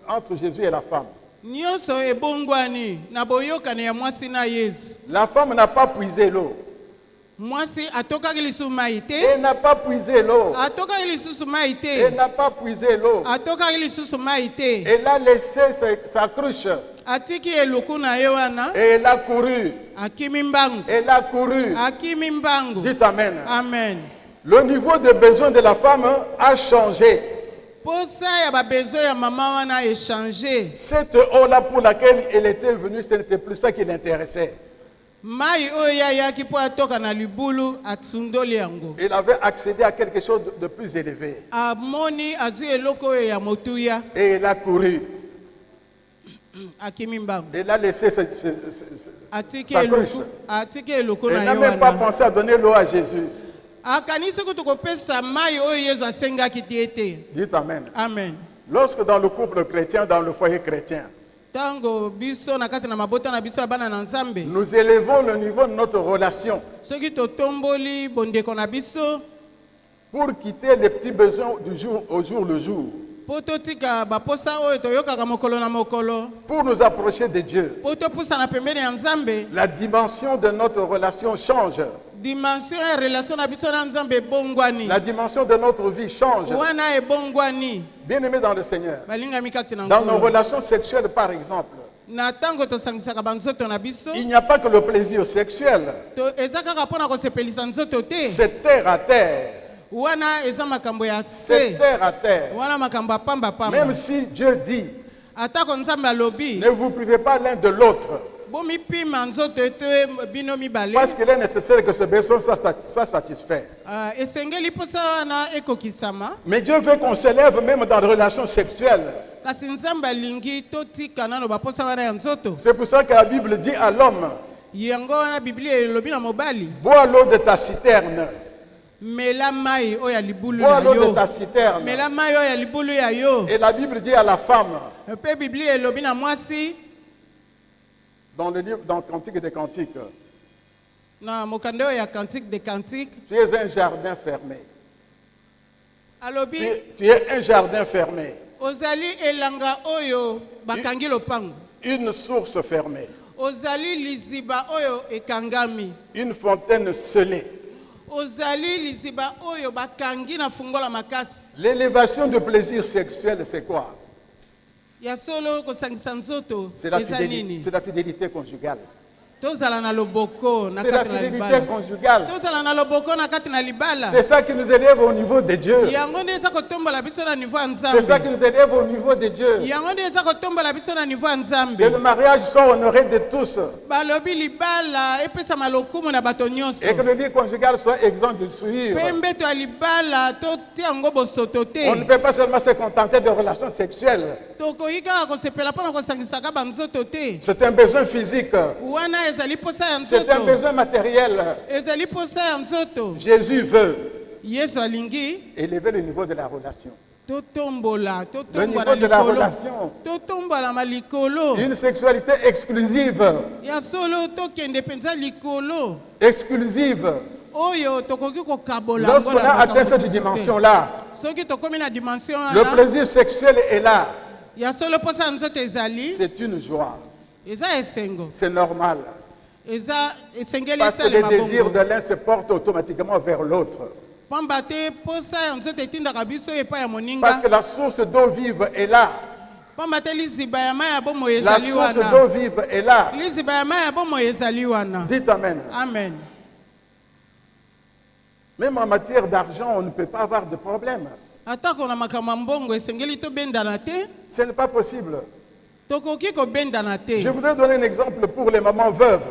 entre Jésus et la femme. Nyonso ebongwani na boyokani ya mwasi na Yesu. La femme n'a pas puisé l'eau. Mwasi atokaki lisusu mai te. Elle n'a pas puisé l'eau. Atokaki lisusu mai Elle te. n'a pas puisé l'eau. Atokaki lisusu mai te. Elle a laissé sa cruche. atiki eluku na ye wana, Et elle a couru. akimi mbangu, Elle a couru. akimi mbangu. Dites Amen. Amen. Le niveau de besoin de la femme a changé. Posa ya ba besoin ya mama wana échanger. Cette eau-là pour laquelle elle était venue, ce n'était plus ça qui l'intéressait. Mai oyo yaki po atoka na libulu atsundoli yango. Il avait accédé à quelque chose de plus élevé. Amoni azui eloko oyo ya motuya, Et elle a couru. akimi mbangu. Elle a laissé Atiki sa eloko, cruche. atiki eloko Elle na n'a ye même pas wana. pensé à donner l'eau à Jésus. Akanisi kutu kopesa mai oyo Yesu asengaki te ete. Dites Amen. Amen. Lorsque dans le couple chrétien, dans le foyer chrétien, Tango biso na kati na mabota na biso ya bana na Nzambe. nous élevons le niveau de notre relation Soki totomboli bondeko na biso, pour quitter les petits besoins du jour au jour le jour, po totika baposa oyo toyokaka mokolo na mokolo, pour nous approcher de Dieu. po topusa na pembeni ya Nzambe, La dimension de notre relation change. dimension ya relation na biso na Nzambe ebongwani. La dimension de notre vie change. Wana ebongwani. Bien-aimés dans le Seigneur, Balingami kati na dans nos nkolo. relations sexuelles par exemple, Na tango tosangisaka banzoto na biso, il n'y a pas que le plaisir sexuel, eza kaka mpona kosepelisa nzoto te. c'est terre à terre. Wana eza makambo ya C'est se. terre à terre. Wana makambo ya pamba pamba. Même si Dieu dit, Atako Nzambe alobi, ne vous privez pas l'un de l'autre, bomipima nzoto ete bino mibale. parce qu'il est nécessaire que ce besoin soit satisfait. Esengeli posa wana ekokisama. Mais Dieu veut qu'on s'élève même dans les relations sexuelles. Kasi Nzambe alingi totika nano baposa wana ya nzoto. C'est pour ça que la Bible dit à l'homme, Yango wana Biblia elobi na mobali. bois l'eau de ta citerne. Mela mai oyo ya libulu Bois ya l'eau de yo. ta citerne. Mela mai oyo ya libulu ya yo. Et la Bible dit à la femme, Pe Biblia elobi na mwasi dans le livre, dans Cantique des Cantiques, na mokanda oyo ya Cantique des Cantiques. tu es un jardin fermé. Alobi Tu es un jardin fermé. ozali elanga oyo bakangi lopango. Une source fermée. Ozali liziba oyo ekangami. Une fontaine scellée. Ozali liziba oyo bakangi na fungola makasi. L'élévation du plaisir sexuel, c'est quoi? Ya solo kosangisa nzoto C'est la, eza nini? c'est la fidélité conjugale. Tozala na loboko na C'est la kati na fidélité libala. conjugale. Tozala na loboko na kati na libala. C'est ça qui nous élève au niveau de Dieu. Yango nde eza kotombola biso na niveau ya C'est ça Nzambe. qui nous élève au niveau de Dieu. Yango nde eza kotombola biso na niveau ya Que Nzambe. le mariage soit honoré de tous. Balobi libala epesama lokumu na bato nyonso. Et que le lit conjugal soit exempt de souillure. Pe mbeto ya libala totia yango bosoto te. On ne peut pas seulement se contenter de relations sexuelles. Tokoki kaka kosepela mpona kosangisaka banzoto te. C'est un besoin physique. Wana ezali posa ya C'est un nzoto. besoin matériel. Ezali posa ya nzoto. Jésus veut Yesu alingi élever le niveau de la relation. totombola Le niveau totombola de la likolo. relation. Totombola malikolo. Une sexualité exclusive. Ya solo tokende penza likolo. Exclusive. Oyo tokoki kokabola Lorsqu'on yango na a atteint makambo cette mosusu te. dimension-là, Soki tokomi na dimension le wana, plaisir sexuel est là. ya solo posa ya nzoto ezali, C'est une joie. eza esengo. C'est normal. Eza esengeli Parce que les esalema désirs bongo. de l'un se portent automatiquement vers l'autre. Pamba te posa ya nzoto etindaka biso epai ya Parce moninga. que la source d'eau vive est là. Pamba te liziba ya mai ya bomoi La ezali source wana. d'eau vive est là. Liziba ya mai ya bomoi ezali wana. Dites Amen. Amen. Même en matière d'argent, on ne peut pas avoir de problème. Atako na makambo ya mbongo esengeli tobendana te, Ce n'est pas possible. tokoki kobendana Je te. voudrais donner un exemple pour les mamans veuves.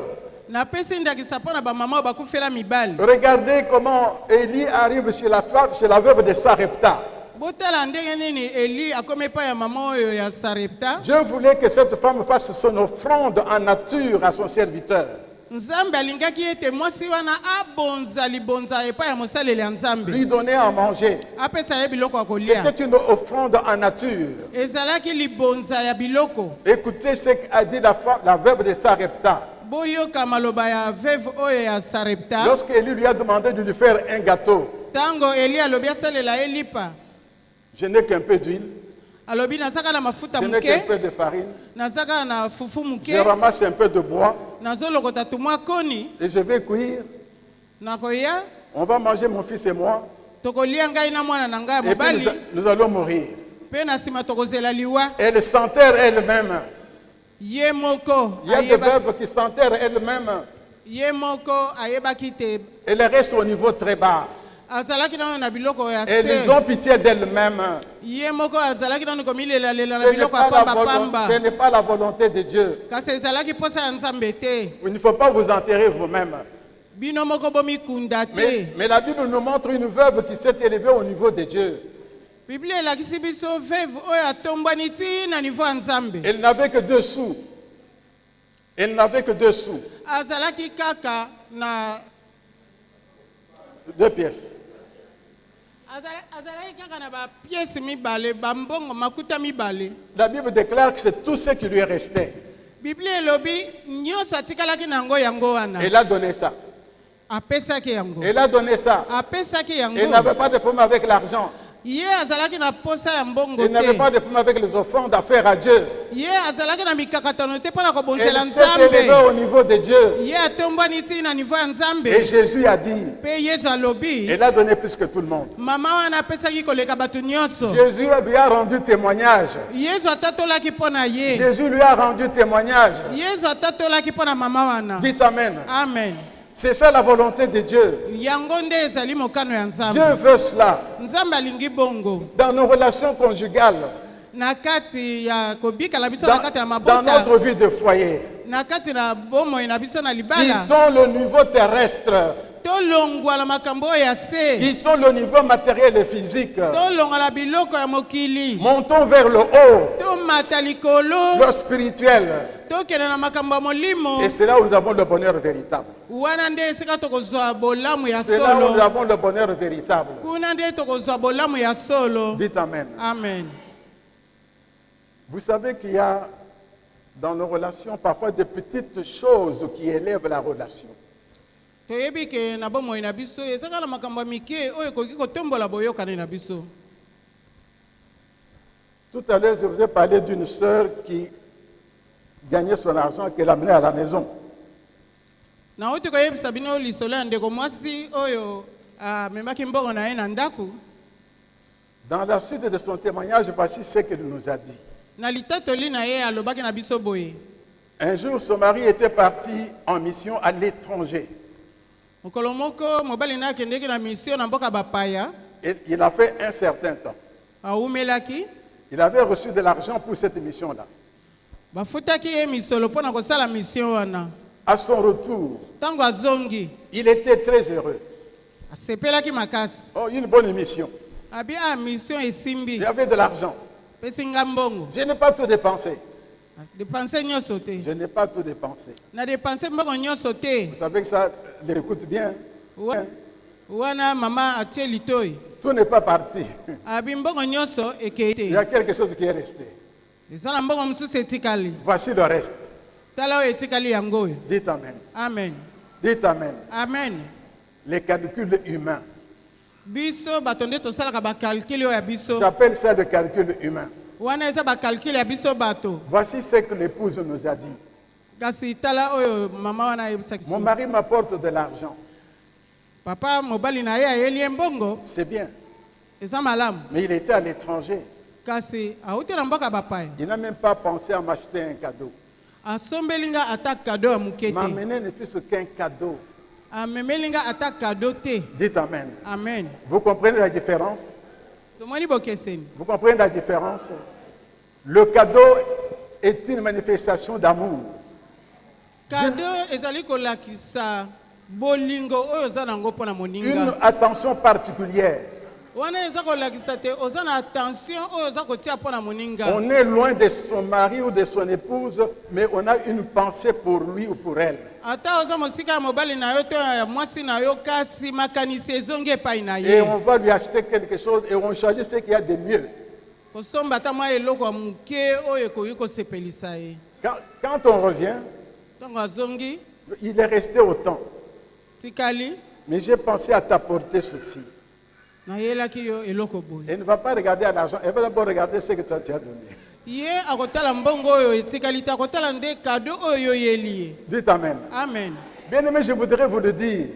Napesi ndakisa mpo na bamama oyo bakufela mibali. Regardez comment Élie arrive chez la femme, chez la veuve de Sarepta. Botala ndenge nini Eli akomi epai ya mama oyo ya Sarepta. Dieu voulait que cette femme fasse son offrande en nature à son serviteur. Nzambe alingaki ete mwasi wana abonza libonza epai ya mosaleli ya Nzambe. Lui donner à manger. Apesa ye biloko ya kolia. C'était une offrande en nature. Ezalaki libonza ya biloko. Écoutez ce qu'a dit la veuve de Sarepta. Boyoka maloba ya veuve oyo ya Sarepta. Lorsqu'Élie lui a demandé de lui faire un gâteau, Tango Eli alobi asalela ye lipa. je n'ai qu'un peu d'huile, Alobi nazaka na mafuta je n'ai qu'un muke. peu de farine, Nazaka na fufu muke. je ramasse un peu de bois Nazolokota tumwa koni. et je vais cuire. Nakoya. On va manger mon fils et moi Tokolia ngai na mwana na ngai ya et puis mobali. nous allons mourir. Pe na sima tokozela liwa. Elle s'enterre elle-même. Ye moko Il y a des veuves qui s'enterrent elles-mêmes Ye moko ayebaki te. et les restent au niveau très bas. Azalaki nano na biloko ya Et ils ont pitié d'elles-mêmes. Ye moko azalaki nano komilela lela na Ce n'est biloko pas, ya pamba pamba. ce n'est pas la volonté de Dieu. Kasi ezalaki posa ya Nzambe te. Il ne faut pas vous enterrer vous-même. Bino moko bomikunda te. Mais la Bible nous montre une veuve qui s'est élevée au niveau de Dieu. Biblia elakisi biso veuve oyo atombwani ti na niveau ya Nzambe. Elle n'avait que 2 sous. Elle n'avait que 2 sous. Azalaki kaka na 2 pièces. azalaki kaka na ba pièce mibale bambongo makuta mibale. La Bible déclare que c'est tout ce qui lui restait. Biblia elobi nyonso atikalaki nango yango wana. Elle a donné ça. Apesaki yango. Elle a donné ça. Apesaki yango. Elle n'avait pas de problème avec l'argent. Ye azalaki na posa ya mbongo Elle n'avait pas te. de problème avec les offrandes à faire à Dieu. Ye azalaki na mikakatano te mpona Elle kobonzela s'est élevée Nzambe. au niveau de Dieu. Ye atombwani ti na niveau ya Et Nzambe. Jésus a dit, Mpe Yesu alobi elle a donné plus que tout le monde. mama wana apesaki koleka bato nyonso. Jésus lui a rendu témoignage. Yesu atatolaki mpo na ye. Jésus lui a rendu témoignage. Yesu atatolaki mpo na mama wana. Dites Amen. Amen. C'est ça la volonté de Dieu. Yango nde ezali mokano ya Dieu Nzambe. veut cela. Nzambe alingi bongo Dans nos relations conjugales, na kati ya kobikala biso na kati ya dans mabota, notre vie de foyer. na kati na bomoi na biso na libala. Quittons le niveau terrestre. Tolongwa na makambo oyo ya se. Quittons le niveau matériel et physique. Tolongwa na biloko ya mokili. Montons vers le haut, Tomata likolo. le spirituel. Tokende na makambo ya molimo. Et c'est là où nous avons le bonheur véritable. Wana nde esika tokozwa bolamu ya C'est là où nous solo. avons le bonheur véritable. Kuna nde tokozwa bolamu ya solo. Dites Amen. Amen. Vous savez qu'il y a dans nos relations parfois des petites choses qui élèvent la relation. Toyebi ke na bomoi na biso ezaka na makambo ya mike oyo ekoki kotombola boyokani na biso. Tout à l'heure, je vous ai parlé d'une sœur qui gagnait son argent et qu'elle amenait à la maison. Nauti koyebisa bino lisolo ya ndeko mwasi oyo amemaki mbongo na ye na ndaku. Dans la suite de son témoignage, voici ce qu'elle nous a dit. Na litatoli na ye alobaki na biso boye. Un jour, son mari était parti en mission à l'étranger. Mokolo moko mobali na akendeki na mission na mboka bapaya. Et il a fait un certain temps. Aumelaki. Il avait reçu de l'argent pour cette mission-là. Bafutaki ye misolo mpona kosala mission wana. À son retour, Tango azongi il était très heureux. asepelaki makasi. Oh, une bonne mission. Abi mission Il esimbi. y avait de l'argent. Pesi nga mbongo. Je n'ai pas tout dépensé. Dépenser nyonso te. Je n'ai pas tout dépensé. Na dépenser mbongo nyonso te. Vous savez que ça l'écoute bien. Wa- Wana mama atie litoi. Tout n'est pas parti. Abi mbongo nyonso Il y ekete. a quelque chose qui est resté. Ezala mbongo mosusu etikali. Voici le reste. Tala oyo etikali yango oyo. Dites Amen. Amen. Dites Amen. Amen. Les calculs humains. Biso bato nde tosalaka bakalkile oyo ya biso. J'appelle ça le calcul humain. Wana eza bakalkile ya biso bato. Voici ce que l'épouse nous a dit. Kasi tala oyo mama wana ayebisaki Mon biso. mari m'apporte de l'argent. Papa mobali na ye ayeli ye mbongo. C'est bien. Eza malamu. Mais il était à l'étranger. Kasi auti na mboka bapaya. Il n'a même pas pensé à m'acheter un cadeau. Asombeli nga ata kado ya moke te. M'amener ne fût-ce qu'un cadeau. Amemeli nga ata kado te. Dites Amen. Amen. Vous comprenez la différence? Tomoni bokeseni. Vous comprenez la différence? Le cadeau est une manifestation d'amour. Kado ezali kolakisa bolingo oyo oza nango mpona Une moninga. attention particulière. Wana eza kolakisa te oza na attention oyo oza kotia mpona moninga. On est loin de son mari ou de son épouse, mais on a une pensée pour lui ou pour elle. Ata oza mosika ya mobali na yo to ya mwasi na yo kasi makanisi ezongi epai na Et ye. on va lui acheter quelque chose et on choisit ce qu'il y a de mieux. Kosomba ata mwa eloko ya moke oyo ekoki kosepelisa ye. Quand on revient, Ntango azongi il est resté autant. tikali Mais j'ai pensé à t'apporter ceci. nayelaki yo eloko boye. Elle ne va pas regarder à l'argent, elle va d'abord regarder ce que toi tu as donné. Ye akotala mbongo oyo etikali te akotala nde kado oyo yoyeli ye. Dites Amen. Amen. Bien aimé, je voudrais vous le dire.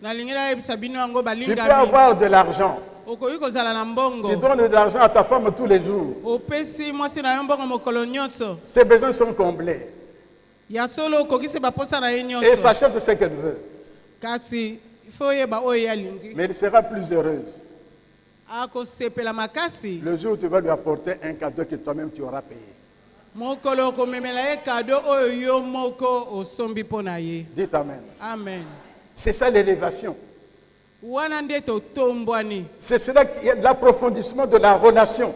Nalingi nayebisa bino yango Tu peux balingami. avoir de l'argent. okoki kozala na mbongo. Tu donnes de l'argent à ta femme tous les jours. Opesi mwasi na yo mbongo mokolo nyonso. Ses besoins sont comblés. Ya solo okokisi baposa na ye Et nyonso. s'achète ce qu'elle veut. Kasi ifo oyeba oyo alingi. Mais elle sera plus heureuse Akosepela makasi. le jour où tu vas lui apporter un cadeau que toi-même tu auras payé. Mokolo okomemela ye kado oyo yo moko osombi mpo na ye. Dites Amen. Amen. C'est ça l'élévation. Wana nde totombwani. C'est cela qui est l'approfondissement de la relation.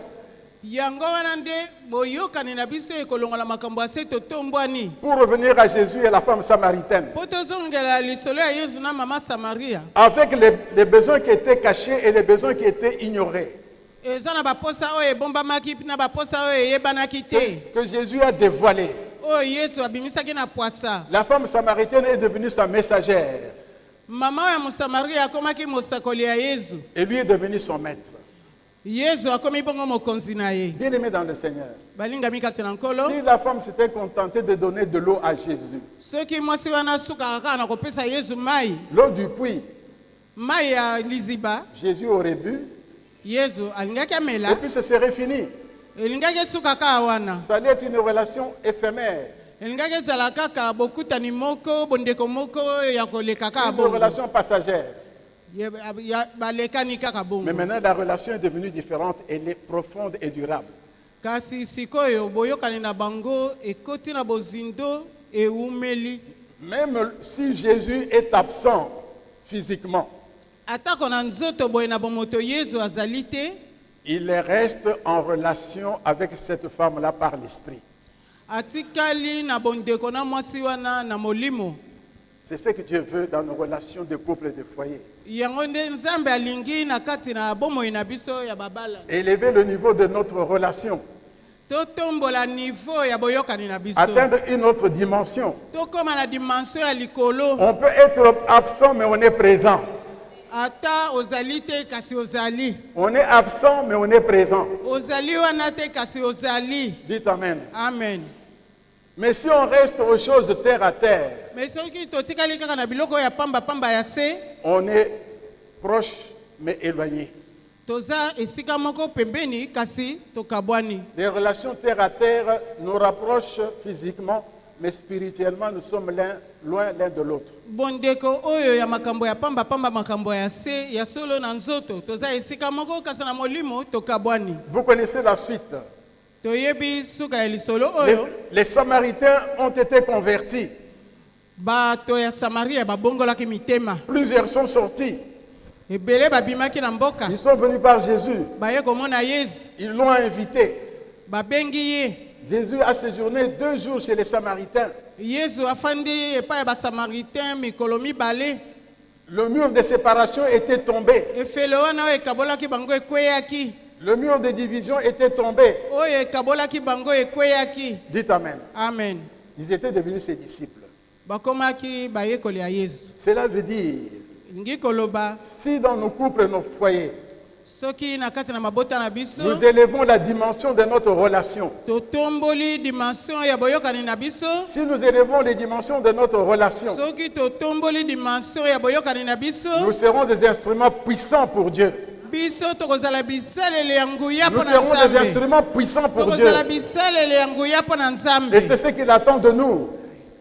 Yango wana nde boyokani na biso ekolongola makambo ase totombwani. Pour revenir à Jésus et la femme samaritaine. Po tozongela lisolo ya Yesu na mama Samaria. Avec les besoins qui étaient cachés et les besoins qui étaient ignorés. Eza na baposa oyo ebombamaki na baposa oyo eyebanaki te. Que Jésus a dévoilé. Oyo Yesu abimisaki na poasa. La femme samaritaine est devenue sa messagère. Mama ya Mosamaria akomaki mosakoli ya Yesu. Et lui est devenu son maître. Yesu akomi bongo mokonzi na ye. Bien aimé dans le Seigneur. Balingami kati na nkolo. Si la femme s'était contentée de donner de l'eau à Jésus, Soki mwasi wana sukaka kaka na kopesa Yesu mai. l'eau du puits, Mai ya liziba. Jésus aurait bu, Yesu alingaki et amela. puis ce serait fini. Elingaki sukaka wana. Ça allait être une relation éphémère, Elingaki ezala kaka bokutani moko bondeko moko ya koleka kaka une bongo. relation passagère. Balekani kaka bongo. Mais maintenant, la relation est devenue différente, elle est profonde et durable. Kasi sikoyo boyokani na bango ekoti na bozindo eumeli. Même si Jésus est absent physiquement, Atako na nzoto boye na bomoto Yesu azali te. il reste en relation avec cette femme-là par l'esprit. Atikali na bondeko na mwasi wana na molimo. C'est ce que Dieu veut dans nos relations de couple et de foyer. Yango nde Nzambe alingi na kati na bomoi na biso ya babala. Élever le niveau de notre relation, Totombola niveau ya boyokani na biso. atteindre une autre dimension. Tokoma na dimension ya likolo. On peut être absent, mais on est présent. Ata ozali te kasi ozali. On est absent, mais on est présent. Ozali wana te kasi ozali. Dites Amen. Amen. Mais si on reste aux choses de terre à terre, Mais soki totikali kaka na biloko ya pamba pamba ya se, on est proche, mais éloigné. toza esika moko pembeni kasi tokabwani. Les relations terre à terre nous rapprochent physiquement, mais spirituellement, nous sommes loin l'un de l'autre. Bondeko oyo ya makambo ya pamba pamba makambo ya se ya solo na nzoto toza esika moko kasi na molimo tokabwani. Vous connaissez la suite. Toyebi suka ya lisolo oyo Les Samaritains ont été convertis. bato ya Samaria babongolaki mitema. Plusieurs sont sortis. Ebele babimaki na mboka. Ils sont venus par Jésus. Baye komona Yesu. Ils l'ont invité. Babengi ye. Jésus a séjourné 2 jours chez les Samaritains. Yesu afandi epai ya basamaritain mikolo mibale. Le mur de séparation était tombé. Efelo wana oyo ekabolaki bango ekweyaki. Le mur de division était tombé. Oyo ekabolaki bango ekweyaki. Dites Amen. Amen. Ils étaient devenus ses disciples. Bakomaki bayekoli ya Yesu. Cela veut dire, Lingi koloba si dans nos couples et nos foyers, soki na kati na mabota na biso nous élevons la dimension de notre relation, totomboli dimension ya boyokani na biso. si nous élevons les dimensions de notre relation, Soki totomboli dimension ya boyokani na biso. nous serons des instruments puissants pour Dieu. Biso tokozala bisalele ya nguya Nous mpo na serons des Nzambe. instruments puissants pour Dieu. Tokozala bisalele ya nguya mpo na Nzambe. Et c'est ce qu'il attend de nous.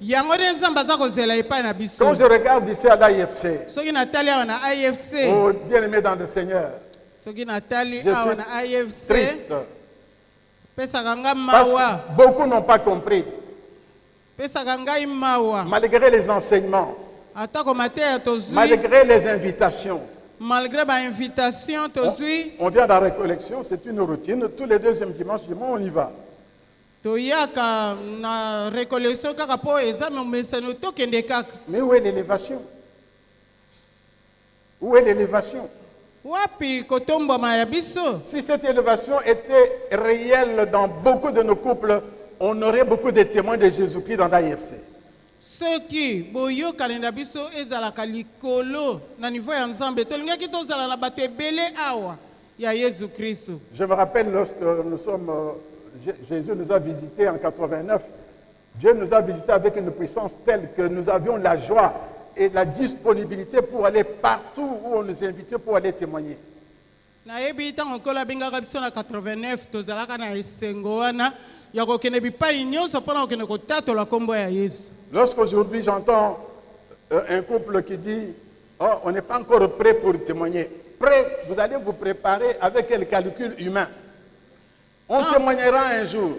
Yango nde Nzambe aza kozela epai na biso. Quand je regarde ici à l'AIFC, Soki natali awa na AFC. oh bien-aimés dans le Seigneur, Soki natali je awa suis na AFC. triste Pesaka nga parce mawa. que beaucoup n'ont pas compris, Pesaka ngai mawa. malgré les enseignements, Atako mateya tozwi. malgré les invitations. Malgré ba invitation tozwi. On vient de la récollection, c'est une routine. Tous les deuxièmes dimanches du mois, on y va. Toyaka na recollection kaka po eza mesano tokende kaka. Mais où est l'élévation? Où est l'élévation? Wapi kotombama ya biso. Si cette élévation était réelle dans beaucoup de nos couples, on aurait beaucoup de témoins de Jésus-Christ dans l'AIFC. Soki boyokani na biso ezalaka likolo na niveau ya Nzambe tolingaki tozala na bato ebele awa ya Yesu Kristo. Je me rappelle lorsque Jésus nous a visités en 89, Dieu nous a visités avec une puissance telle que nous avions la joie et la disponibilité pour aller partout où on nous invitait pour aller témoigner. nayebi ntango kola bengaka biso na 89 tozalaka na esengo wana ya kokende bipai nyonso mpona kokende kotatola kombo ya Yesu. Lorsqu'aujourd'hui j'entends un couple qui dit « Oh, on n'est pas encore prêt pour témoigner ». Prêt, vous allez vous préparer avec quel calcul humain. On témoignera un jour.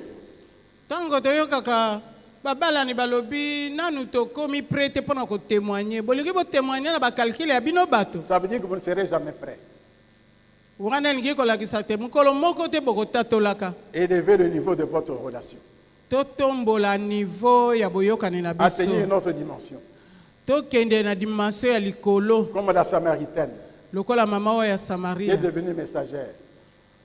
Tango toyokaka babalani balobi nanu tokomi prêt mpona kotémoigner. Bolingi bo témoigner na ba calcul ya bino bato. Ça veut dire que vous ne serez jamais prêt. Wana lingi kolakisa te mukolo moko te bokotatolaka. Élevez le niveau de votre relation. Totombola niveau ya boyokani na biso. Atteignez une autre dimension. Tokende na dimension ya likolo. Comme la Samaritaine, Lokola mama ya qui est Samaria. devenue messagère.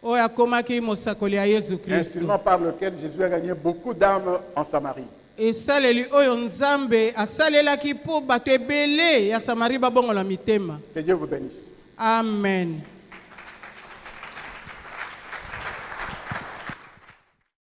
Oya komaki mosakoli ya Yesu Kristo. Instrument par lequel Jésus a gagné beaucoup d'âmes en Samarie. Esaleli oyo Nzambe asalelaki po bato ebele ya Samaria babongola mitema. Que Dieu vous bénisse. Amen.